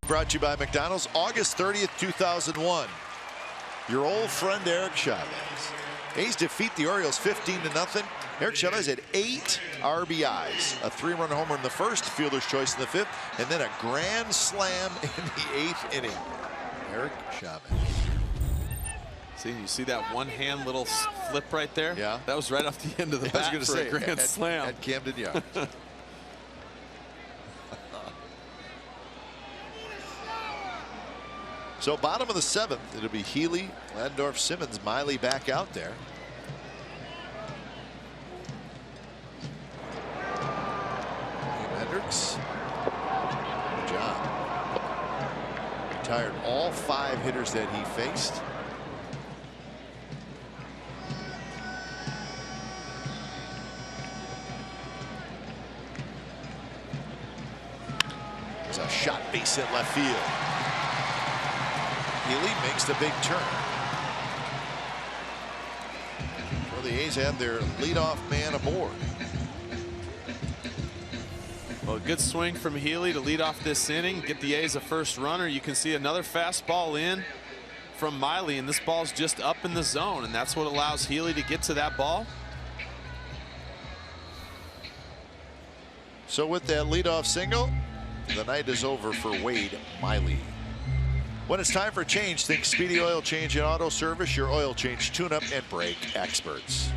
Brought to you by McDonald's, August 30th, 2001. Your old friend Eric Chavez. A's defeat the Orioles 15-0. Eric Chavez had 8 RBIs, a 3-run homer in the first, fielder's choice in the 5th, and then a grand slam in the 8th inning. Eric Chavez. See, you see that one-hand little flip right there? Yeah. That was right off the end of the bat for a grand slam. At Camden Yards. So bottom of the 7th, it'll be Healy, Landorf, Simmons, Miley back out there. Hendricks. Good job. Retired all 5 hitters that he faced. It's a shot base at left field. Healy makes the big turn. Well, the A's had their leadoff man aboard. Well, good swing from Healy to lead off this inning, get the A's a first runner. You can see another fastball in from Miley, and this ball's just up in the zone, and that's what allows Healy to get to that ball. So with that leadoff single, the night is over for Wade Miley. When it's time for change, think Speedy Oil Change and Auto Service, your oil change tune-up and brake experts.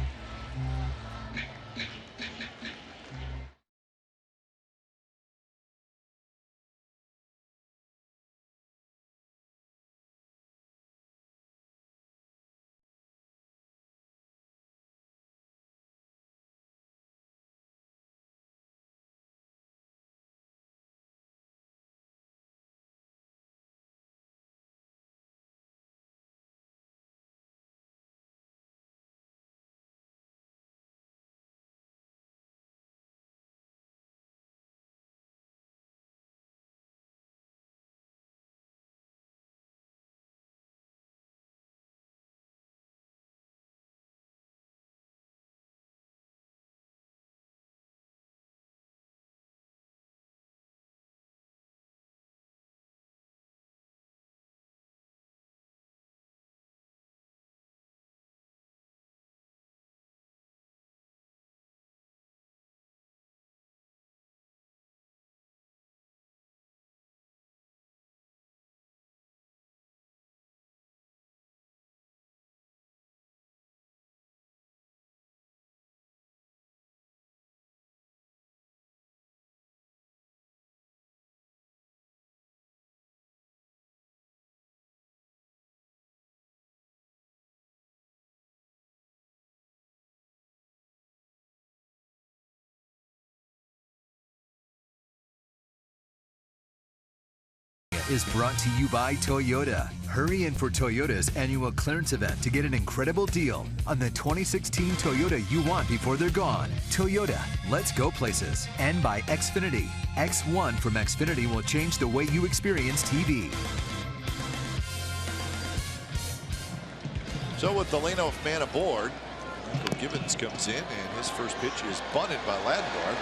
is brought to you by Toyota. Hurry in for Toyota's annual clearance event to get an incredible deal on the 2016 Toyota you want before they're gone. Toyota, let's go places. And by Xfinity. X1 from Xfinity will change the way you experience TV. So with the leadoff man aboard, Michael Gibbons comes in, and his first pitch is bunted by Ladendorf.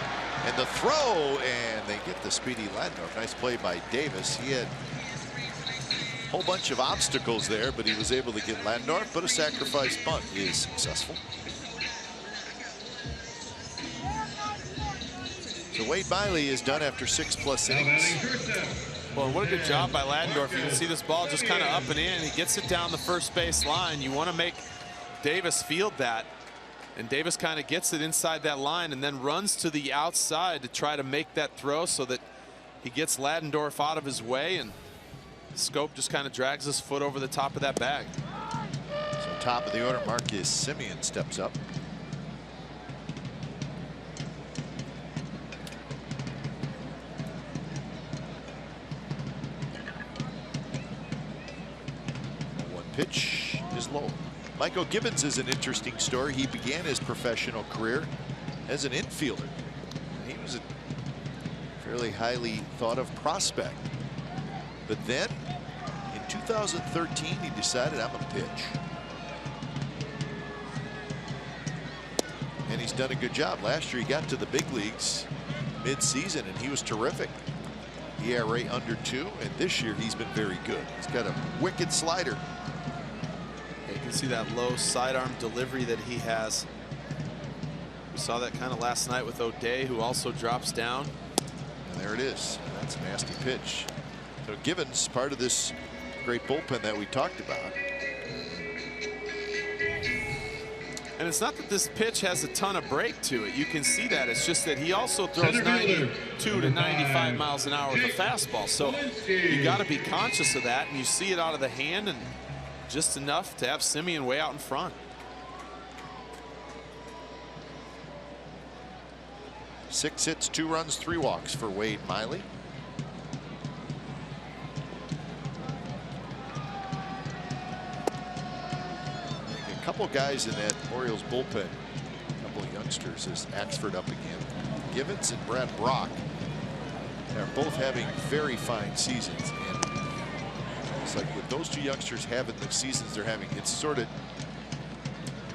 And the throw, and they get the speedy Ladendorf. Nice play by Davis. He had a whole bunch of obstacles there, but he was able to get Ladendorf. But a sacrifice bunt is successful. So Wade Miley is done after 6+ innings. Well, what a good job by Ladendorf. You can see this ball just kind of up and in. He gets it down the first base line. You want to make Davis field that. And Davis kind of gets it inside that line and then runs to the outside to try to make that throw so that he gets Ladendorf out of his way, and Schoop just kind of drags his foot over the top of that bag. So top of the order, Marcus Semien steps up. One pitch is low. Michael Gibbons is an interesting story. He began his professional career as an infielder. He was a fairly highly thought of prospect. But then in 2013, he decided, I'm going to pitch. And he's done a good job. Last year, he got to the big leagues mid-season, and he was terrific. ERA under 2, and this year he's been very good. He's got a wicked slider. You can see that low sidearm delivery that he has. We saw that kind of last night with O'Day, who also drops down. And there it is. That's a nasty pitch. So Gibbons, part of this great bullpen that we talked about. And it's not that this pitch has a ton of break to it. You can see that. It's just that he also throws 92 to 95 miles an hour with a fastball. So you got to be conscious of that. And you see it out of the hand, and just enough to have Semien way out in front. 6 hits, 2 runs, 3 walks for Wade Miley. A couple guys in that Orioles bullpen, a couple of youngsters, is Axford up again. Gibbons and Brad Brock are both having very fine seasons. And it's like with those two youngsters having the seasons they're having, it's sort of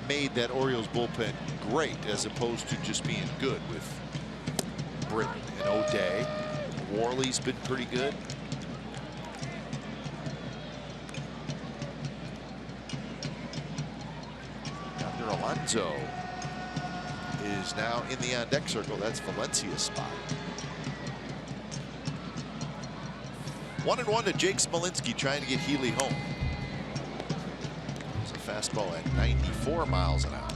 made that Orioles bullpen great as opposed to just being good with Britton and O'Day. Worley's been pretty good. Yonder Alonso is now in the on-deck circle. That's Valencia's spot. 1-1 to Jake Smolinski trying to get Healy home. It's a fastball at 94 miles an hour.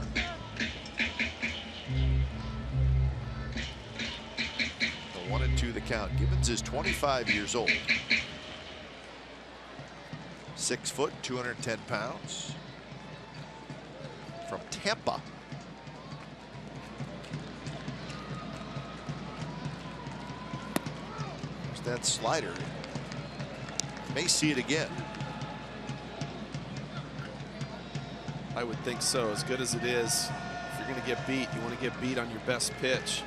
The 1-2 the count. Gibbons is 25 years old. 6 foot, 210 pounds. From Tampa. There's that slider. May see it again. I would think so. As good as it is, if you're going to get beat, you want to get beat on your best pitch.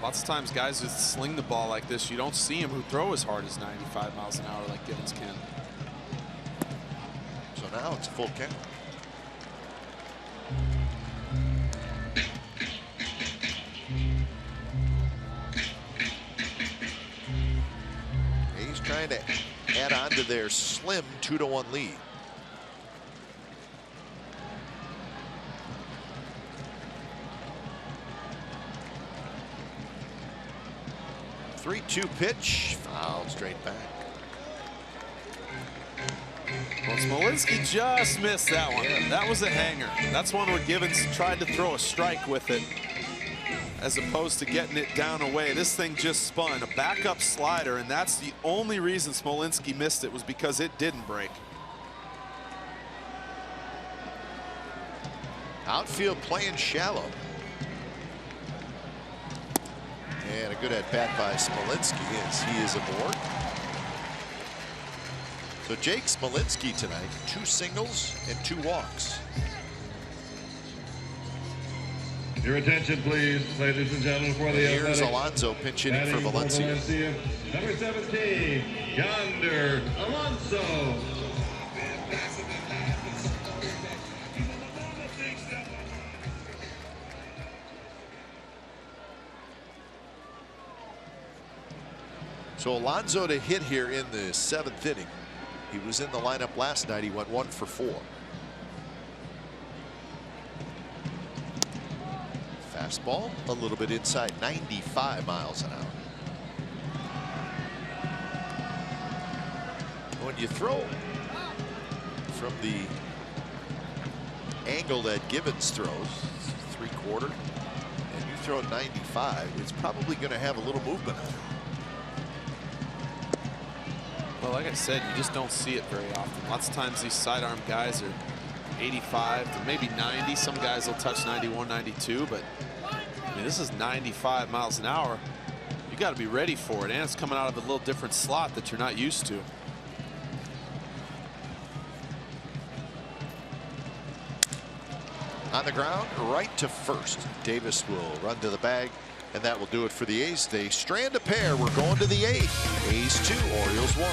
Lots of times guys who sling the ball like this, you don't see them who throw as hard as 95 miles an hour like Gibbons can. So now it's a full count. He's trying to add on to their slim 2-1 lead. Three-two pitch, fouled straight back. Well, Smolinski just missed that one. That was a hanger. That's one where Gibbons tried to throw a strike with it as opposed to getting it down away. This thing just spun, a backup slider, and that's the only reason Smolinski missed it, was because it didn't break. Outfield playing shallow. And a good at-bat by Smolinski as he is aboard. So Jake Smolinski tonight, 2 singles and 2 walks. Your attention, please, ladies and gentlemen, for the Here's Athletics. Alonso pinch hitting for Valencia. Number 17, Yonder Alonso. So Alonso to hit here in the 7th inning. He was in the lineup last night. He went 1 for 4. Fastball a little bit inside, 95 miles an hour. When you throw from the angle that Gibbons throws, 3/4, and you throw 95, it's probably going to have a little movement on it. Well, like I said, you just don't see it very often. Lots of times these sidearm guys are 85 to maybe 90. Some guys will touch 91, 92, but I mean, this is 95 miles an hour. You got to be ready for it, and it's coming out of a little different slot that you're not used to. On the ground, right to first. Davis will run to the bag, and that will do it for the A's. They strand a pair. We're going to the 8th. A's 2, Orioles 1.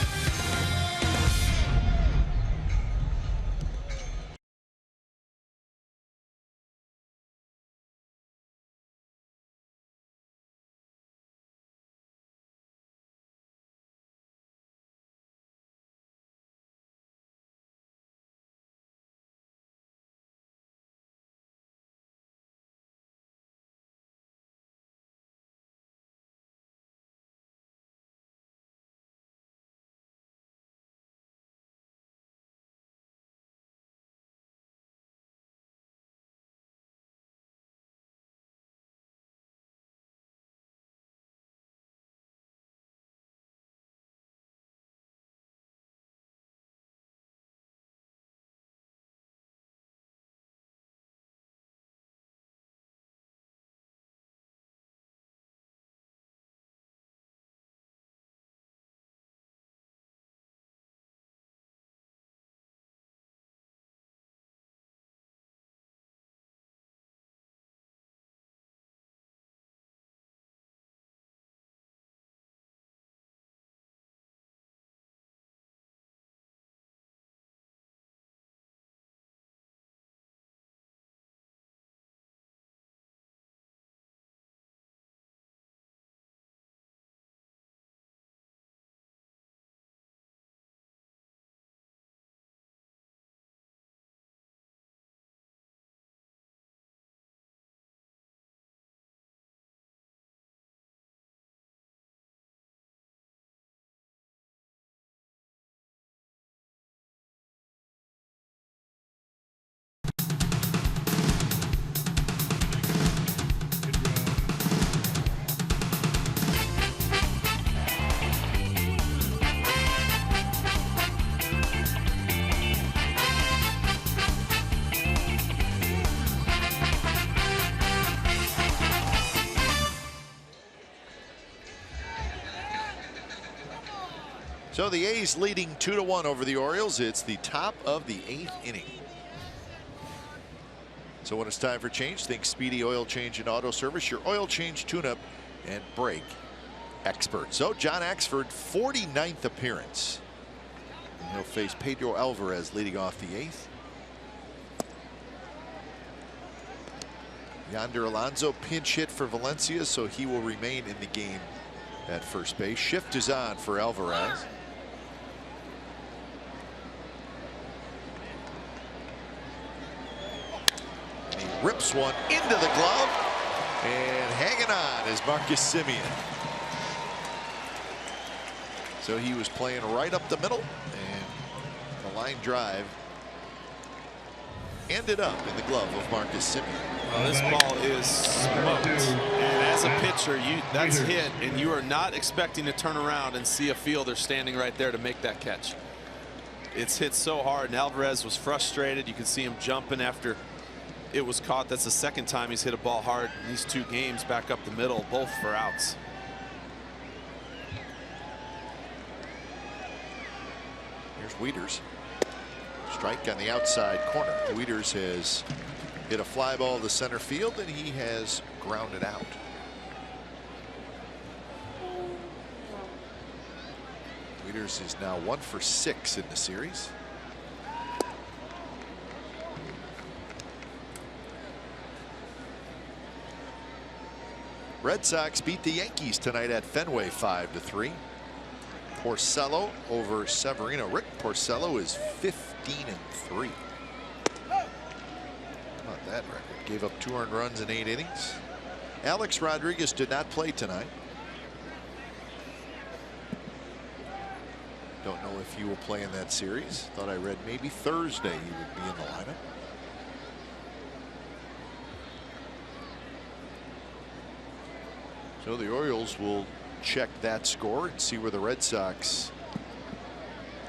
So the A's leading 2-1 over the Orioles. It's the top of the 8th inning. So when it's time for change, think Speedy Oil Change and Auto Service, your oil change, tune-up, and brake expert. So John Axford, 49th appearance. And he'll face Pedro Alvarez leading off the 8th. Yonder Alonso pinch hit for Valencia, so he will remain in the game at first base. Shift is on for Alvarez. He rips one into the glove, and hanging on is Marcus Semien. So he was playing right up the middle, and the line drive ended up in the glove of Marcus Semien. Well, this ball is smoked, and as a pitcher, that's hit, and you are not expecting to turn around and see a fielder standing right there to make that catch. It's hit so hard, and Alvarez was frustrated. You can see him jumping after it was caught. That's the second time he's hit a ball hard in these 2 games back up the middle, both for outs. Here's Wieters. Strike on the outside corner. Wieters has hit a fly ball to center field, and he has grounded out. Wieters is now 1 for 6 in the series. Red Sox beat the Yankees tonight at Fenway 5-3. Porcello over Severino. Rick Porcello is 15-3. How about that record? Gave up 2 earned runs in 8 innings. Alex Rodriguez did not play tonight. Don't know if he will play in that series. Thought I read maybe Thursday he would be in the lineup. So the Orioles will check that score and see where the Red Sox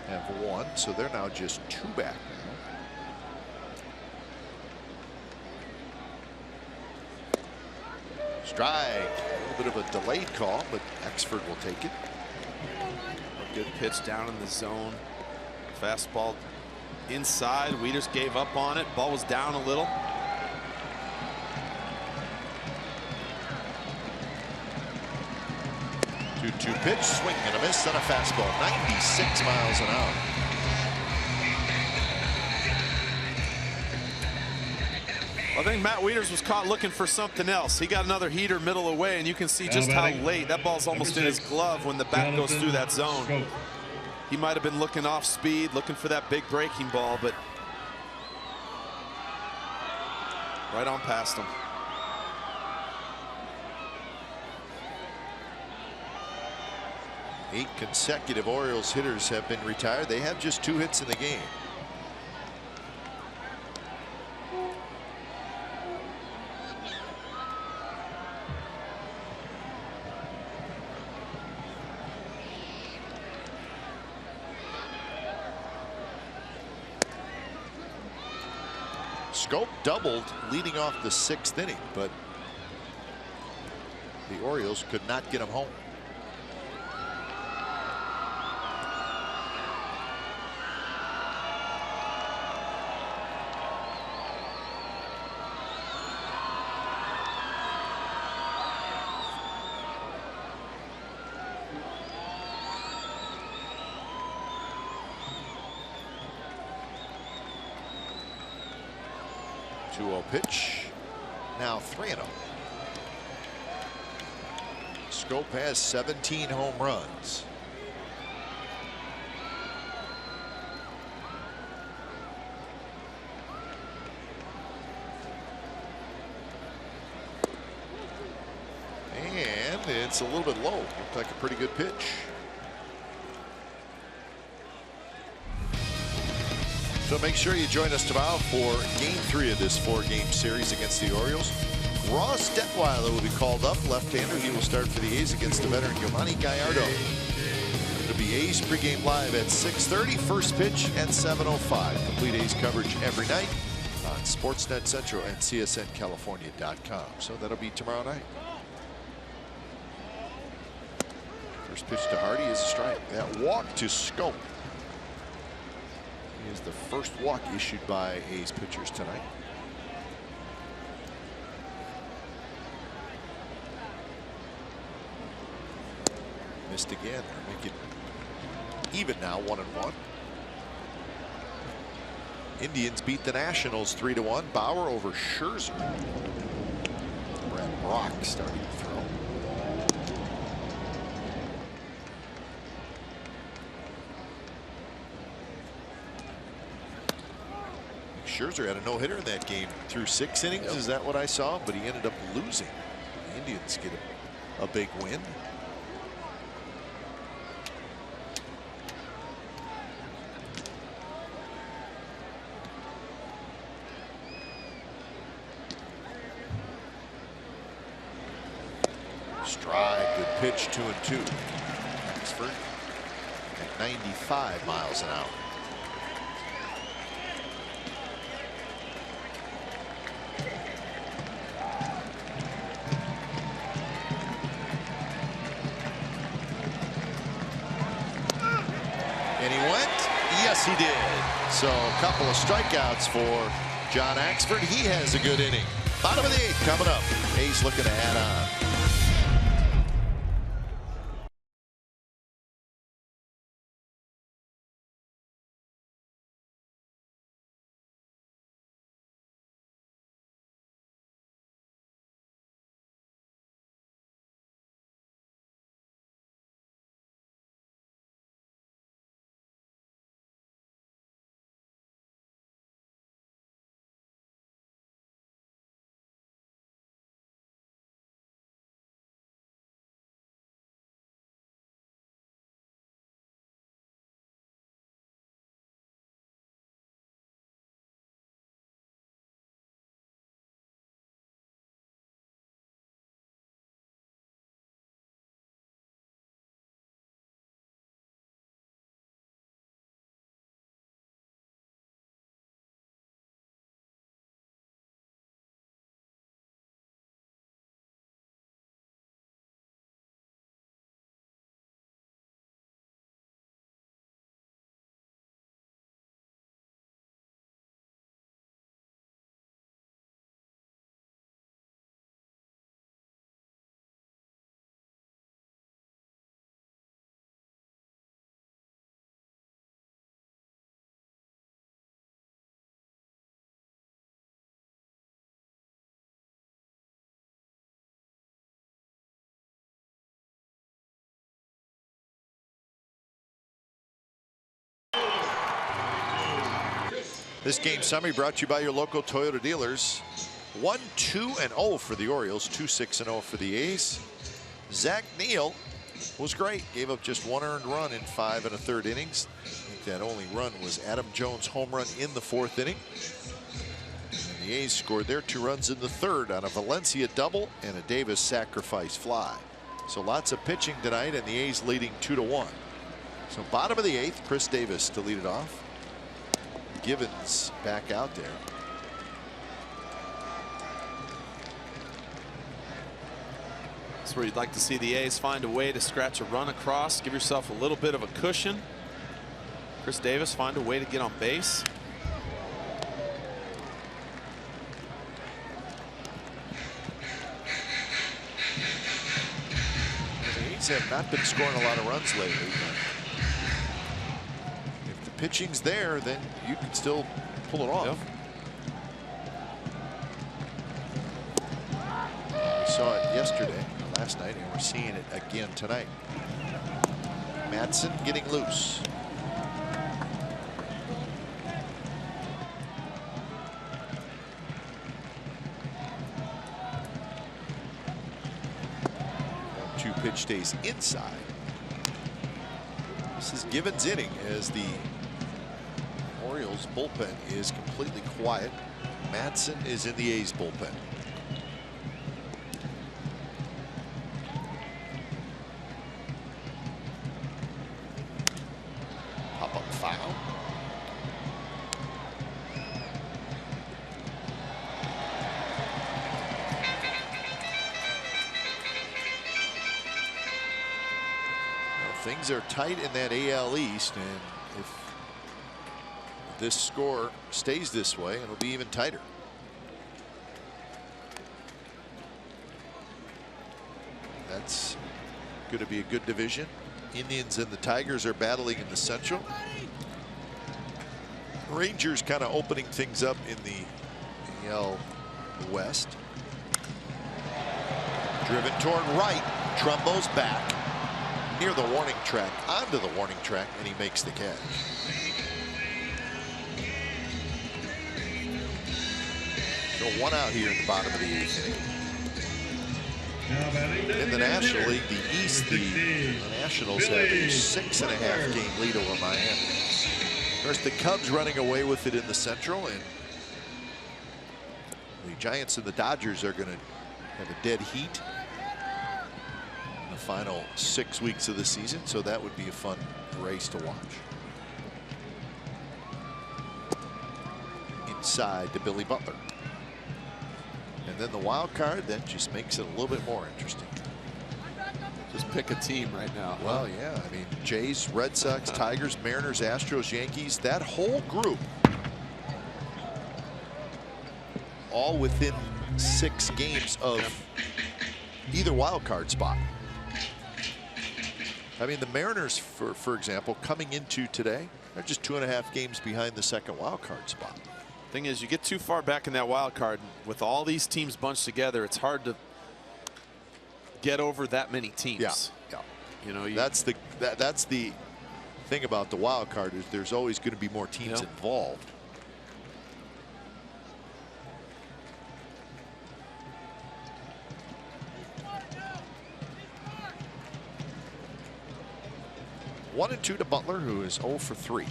have won. So they're now just 2 back now. Strike. A little bit of a delayed call, but Exford will take it. A good pitch down in the zone. Fastball inside. Wieters gave up on it. Ball was down a little. Two pitch, swing and a miss, and a fastball. 96 miles an hour. I think Matt Wieters was caught looking for something else. He got another heater middle away, and you can see just how late that ball's almost in his glove when the bat goes through that zone. He might have been looking off speed, looking for that big breaking ball, but right on past him. Eight consecutive Orioles hitters have been retired. They have just 2 hits in the game. Schoop doubled leading off the 6th inning, but the Orioles could not get him home. Pitch. Now 3-0. Schoop has 17 home runs. And it's a little bit low. Looked like a pretty good pitch. So make sure you join us tomorrow for Game 3 of this 4-game series against the Orioles. Ross Detweiler will be called up, left-hander. He will start for the A's against the veteran Yomani Gallardo. It'll be A's pregame live at 6:30, first pitch at 7:05. Complete A's coverage every night on Sportsnet Central and CSNCalifornia.com. So that'll be tomorrow night. First pitch to Hardy is a strike. That walk to Schoop is the first walk issued by A's pitchers tonight. Missed again. Make it even now, 1-1. Indians beat the Nationals 3-1. Bauer over Scherzer. Brad Brock starting to throw. Scherzer had a no-hitter in that game through 6 innings. Is that what I saw? But he ended up losing. The Indians get a big win. Strike, good pitch, 2-2. Exford at 95 miles an hour. Yes, he did. So a couple of strikeouts for John Axford. He has a good inning. Bottom of the 8th coming up. A's looking to add on. This game summary brought to you by your local Toyota dealers. 1-2-0 for the Orioles, 2-6-0 for the A's. Zach Neal was great. Gave up just 1 earned run in 5 1/3 innings. I think that only run was Adam Jones' home run in the 4th inning. And the A's scored their 2 runs in the 3rd on a Valencia double and a Davis sacrifice fly. So lots of pitching tonight, and the A's leading 2-1. So bottom of the 8th, Chris Davis to lead it off. Givens back out there. That's where you'd like to see the A's find a way to scratch a run across, give yourself a little bit of a cushion. Chris Davis find a way to get on base. The A's have not been scoring a lot of runs lately. If the pitching's there, then you can still pull it off. Yep. We saw it yesterday, last night, and we're seeing it again tonight. Madsen getting loose. Pitch stays inside. This is Givens' inning as the Orioles bullpen is completely quiet. Madsen is in the A's bullpen. Pop-up foul. Things are tight in that AL East, and if this score stays this way, it'll be even tighter. That's going to be a good division. Indians and the Tigers are battling in the Central. Rangers kind of opening things up in the AL West. Driven toward right. Trumbo's back near the warning track, onto the warning track, and he makes the catch. So 1 out here in the bottom of the 8th inning. In the National League, the East, the Nationals have a 6.5 game lead over Miami. Of course, the Cubs running away with it in the Central, and the Giants and the Dodgers are going to have a dead heat the final 6 weeks of the season, so that would be a fun race to watch. Inside to Billy Butler, and then the wild card that just makes it a little bit more interesting. Just pick a team right now. Well, yeah. I mean, Jays, Red Sox, Tigers, Mariners, Astros, Yankees, that whole group all within 6 games of either wild card spot. I mean, the Mariners, for example, coming into today, they're just 2.5 games behind the second wild card spot. Thing is, you get too far back in that wild card, with all these teams bunched together, it's hard to get over that many teams. Yeah. You know, that's the thing about the wild card, is there's always going to be more teams involved. One and 2 to Butler, who is 0 for 3.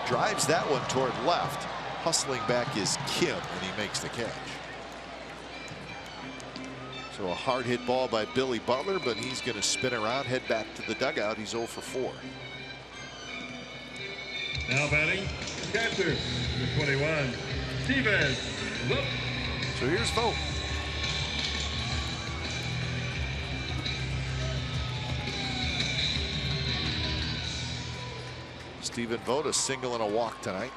Drives that one toward left. Hustling back is Kim, and he makes the catch. So a hard hit ball by Billy Butler, but he's going to spin around, head back to the dugout. He's 0 for 4. Now batting, catcher, number 21, Steven Vogt. So here's Vogt. Stephen Vogt, a single and a walk tonight.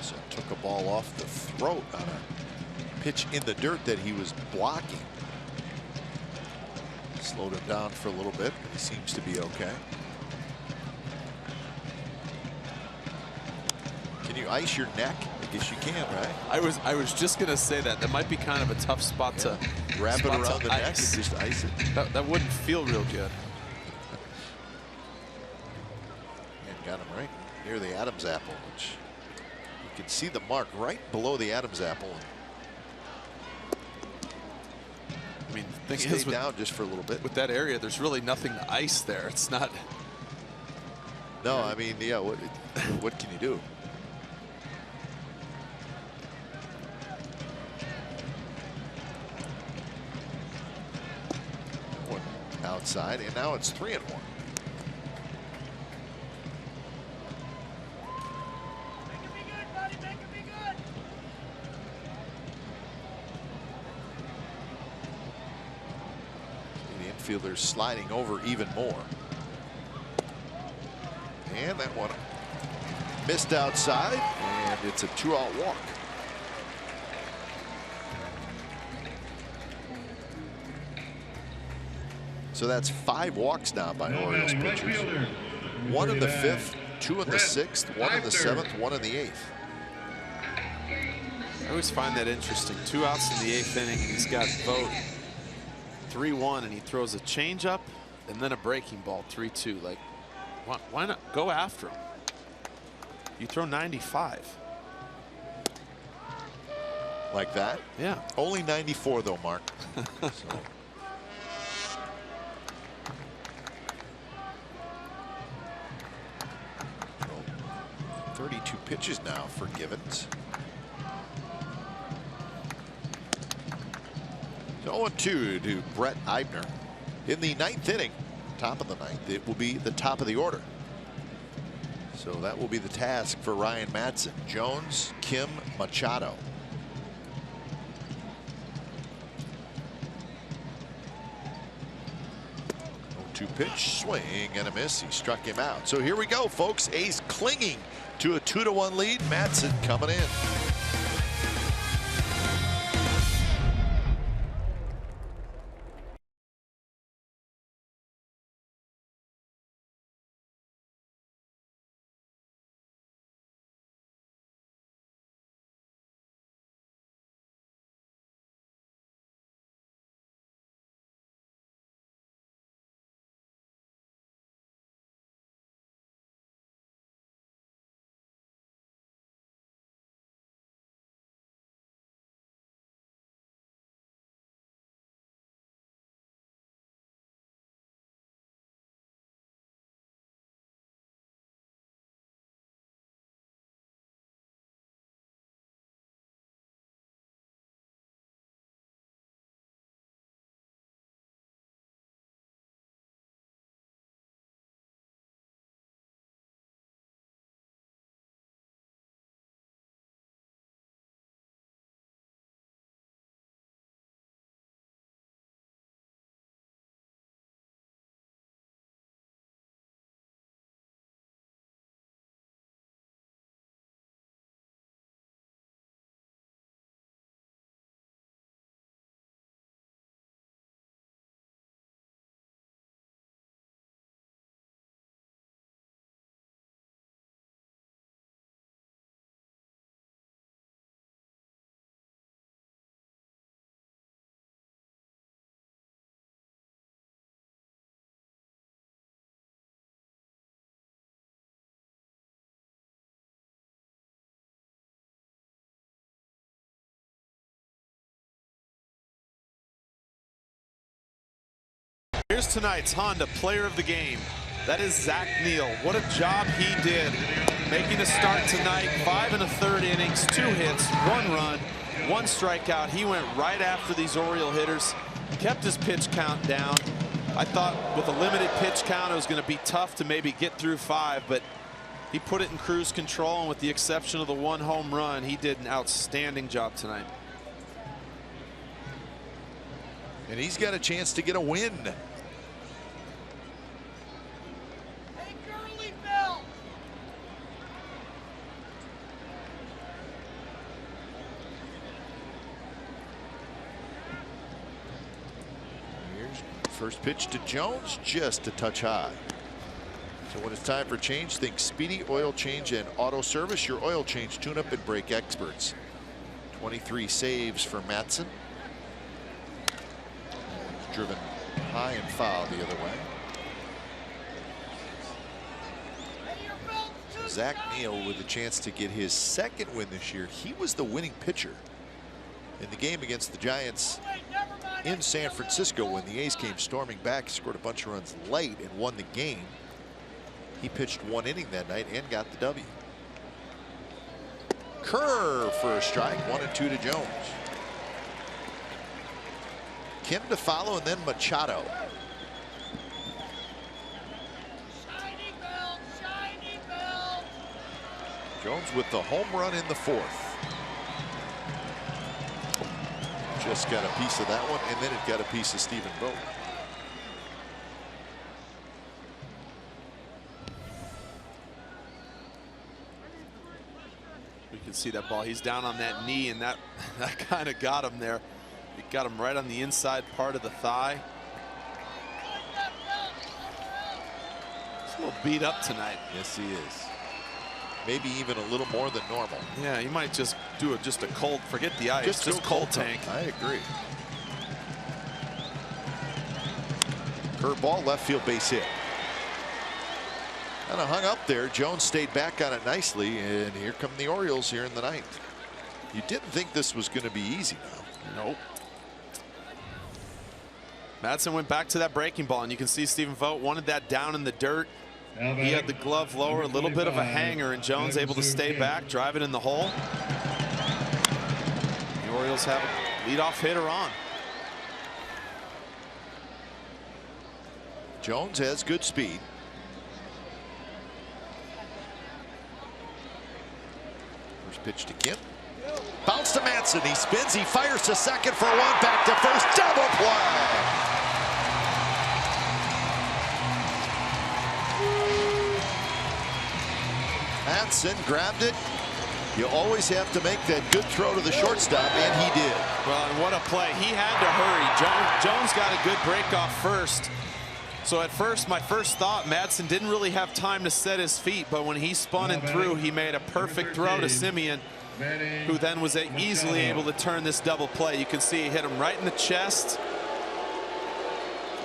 So took a ball off the throat on a pitch in the dirt that he was blocking. Slowed him down for a little bit, but he seems to be okay. Can you ice your neck? I guess you can, right? I was just gonna say that might be kind of a tough spot to wrap it around the neck and ice. just ice it. That wouldn't feel real good. And got him right near the Adam's apple, which you can see the mark right below the Adam's apple. I mean, the thing Stay is, down just for a little bit. with that area, there's really nothing to ice there. It's not. No, I mean, yeah. What can you do? One outside, and now it's 3-1. Make it be good, buddy. Make it be good. The infielder's sliding over even more. And that one missed outside, and it's a 2-out walk. So that's 5 walks now by Now Orioles batting, right pitchers. fielder, 1 in the 49, 5th, 2 in the Brett 6th, 1 in the Eifner. 7th, 1 in the 8th. I always find that interesting. 2 outs in the 8th inning, and he's got Vogt 3-1, and he throws a changeup and then a breaking ball 3-2. Like, why not go after him? You throw 95. Like that? Yeah. Only 94 though, Mark. So. 32 pitches now for Givens. So 0-2 to Brett Eibner. In the 9th inning, top of the 9th, it will be the top of the order. So that will be the task for Ryan Madson. Jones, Kim, Machado. 0-2 pitch, swing and a miss. He struck him out. So here we go, folks. A's clinging to a 2-1 lead. Madson coming in. Here's tonight's Honda Player of the Game. That is Zach Neal. What a job he did making a start tonight. 5 1/3 innings, 2 hits, 1 run, 1 strikeout. He went right after these Oriole hitters, kept his pitch count down. I thought with a limited pitch count it was going to be tough to maybe get through 5, but he put it in cruise control, and with the exception of the 1 home run, he did an outstanding job tonight. And he's got a chance to get a win. Hey, Curly Bill. Here's first pitch to Jones, just a touch high. So when it's time for change, think Speedy Oil Change and Auto Service, your oil change tune-up and brake experts. 23 saves for Madsen. Driven high and foul the other way. Hey, your belt's too Zach tight. Neal with a chance to get his 2nd win this year. He was the winning pitcher in the game against the Giants Wait, never mind. in San Francisco when the A's came storming back, scored a bunch of runs late and won the game. He pitched 1 inning that night and got the W. Curve for a strike, 1-2 to Jones. Kim to follow, and then Machado. Shiny belt, shiny belt. Jones with the home run in the 4th. Just got a piece of that one, and then it got a piece of Stephen Vogt. We can see that ball. He's down on that knee, and that kind of got him there. It got him right on the inside part of the thigh. Put that belt somewhere else. He's a little beat up tonight. Yes, he is. Maybe even a little more than normal. Yeah, you might just do just a cold, forget the ice, just go cold tank. I agree. Curveball, left field base hit. Kind of hung up there. Jones stayed back on it nicely, and here come the Orioles here in the 9th. You didn't think this was going to be easy now. Nope. Madsen went back to that breaking ball, and you can see Stephen Vogt wanted that down in the dirt. He had the glove lower, a little bit of a hanger, and Jones able to stay back, drive it in the hole. The Orioles have a leadoff hitter on. Jones has good speed. First pitch to Kim. Bounce to Madsen. He spins. He fires to second for 1. Back to first. Double play. Madsen grabbed it. You always have to make that good throw to the shortstop, and he did. Well, and what a play. He had to hurry. Jones got a good break off first. So at first, my first thought, Madsen didn't really have time to set his feet, but when he spun and threw, he made a perfect throw to Simeon, who then was easily able to turn this double play. You can see he hit him right in the chest,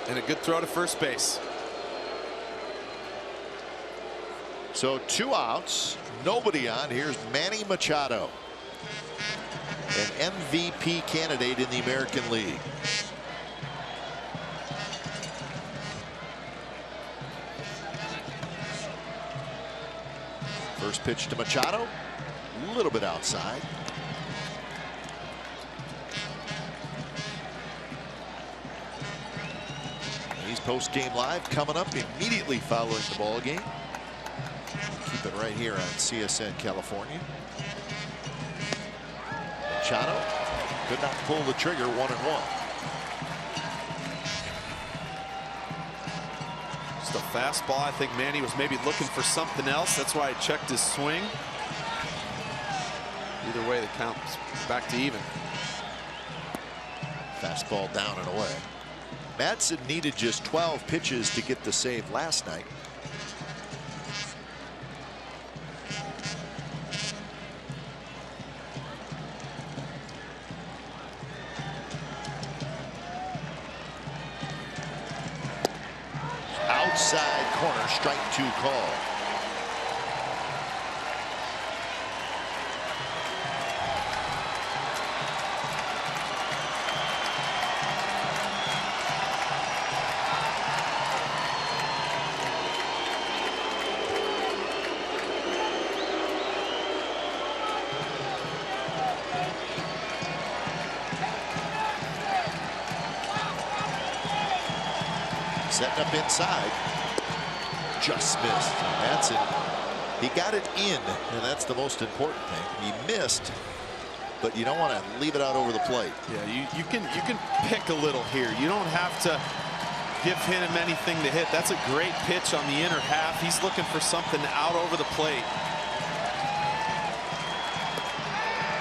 and a good throw to first base. So 2 outs, nobody on. Here's Manny Machado, an MVP candidate in the American League. First pitch to Machado, a little bit outside. He's post-game live coming up immediately following the ball game. Keep it right here on CSN California. Machado could not pull the trigger, 1-1. Just a fastball. I think Manny was maybe looking for something else. That's why he checked his swing. Either way, the count's back to even. Fastball down and away. Madsen needed just 12 pitches to get the save last night. Outside corner, strike 2 call. Setting up inside. Just missed. Madsen, he got it in, and that's the most important thing. He missed, but you don't want to leave it out over the plate. Yeah, you can pick a little here. You don't have to give him anything to hit. That's a great pitch on the inner half. He's looking for something out over the plate.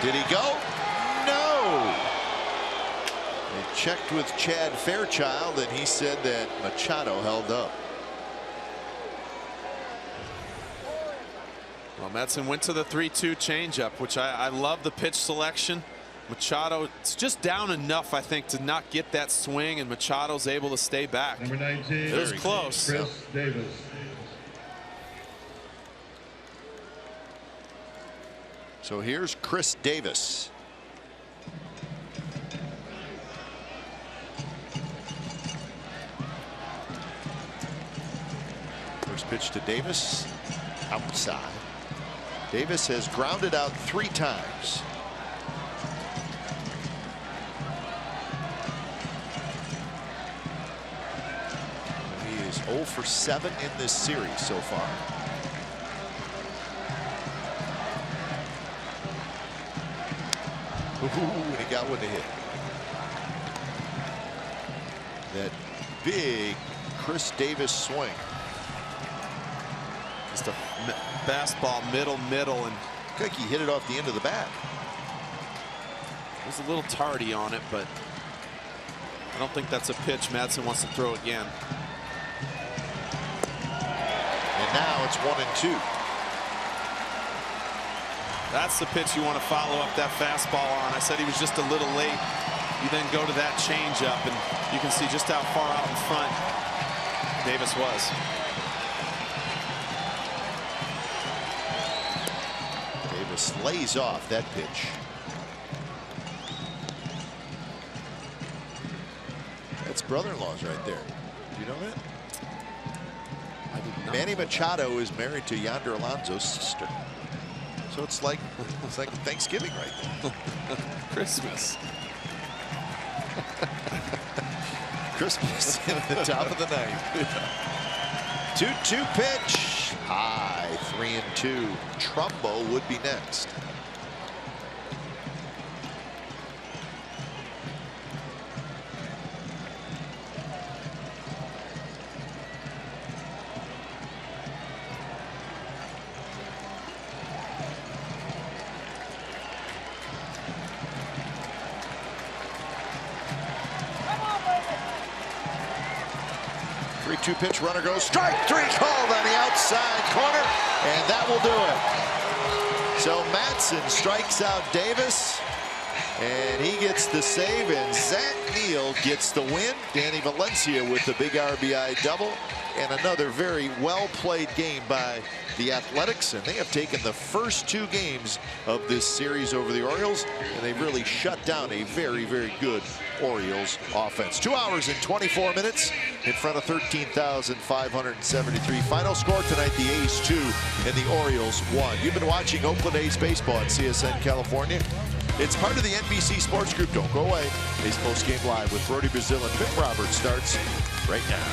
Did he go? No. They checked with Chad Fairchild, and he said that Machado held up. Well, Madsen went to the 3-2 changeup, which I love the pitch selection. Machado, it's just down enough, I think, to not get that swing, and Machado's able to stay back. Number 19. It was close. Chris Davis. So here's Chris Davis. First pitch to Davis, outside. Davis has grounded out 3 times. He is 0 for 7 in this series so far. Ooh, and he got one to hit. That big Chris Davis swing. Just a fastball, middle, and I think he hit it off the end of the bat. it was a little tardy on it, but I don't think that's a pitch Madsen wants to throw again. And now it's 1-2. That's the pitch you want to follow up that fastball on. I said he was just a little late. You then go to that changeup, and you can see just how far out in front Davis was. Davis lays off that pitch. That's brother-in-law's right there. Do you know that? I did not. Manny Machado is married to Yonder Alonso's sister. So it's like Thanksgiving right there. Christmas. Christmas in the top of the ninth. 2-2 pitch. High, 3-2. Trumbo would be next. Two pitch, runner goes, strike 3 called on the outside corner, and that will do it. So Madsen strikes out Davis, and he gets the save, and Zach Neal gets the win. Danny Valencia with the big RBI double, and another very well played game by the Athletics, and they have taken the first 2 games of this series over the Orioles, and they've really shut down a very, very good Orioles offense. 2 hours and 24 minutes in front of 13,573. Final score tonight, the A's 2 and the Orioles 1. You've been watching Oakland A's baseball on CSN California. It's part of the NBC Sports Group. Don't go away. A's postgame live with Brody Brazil and Vic Roberts starts right now.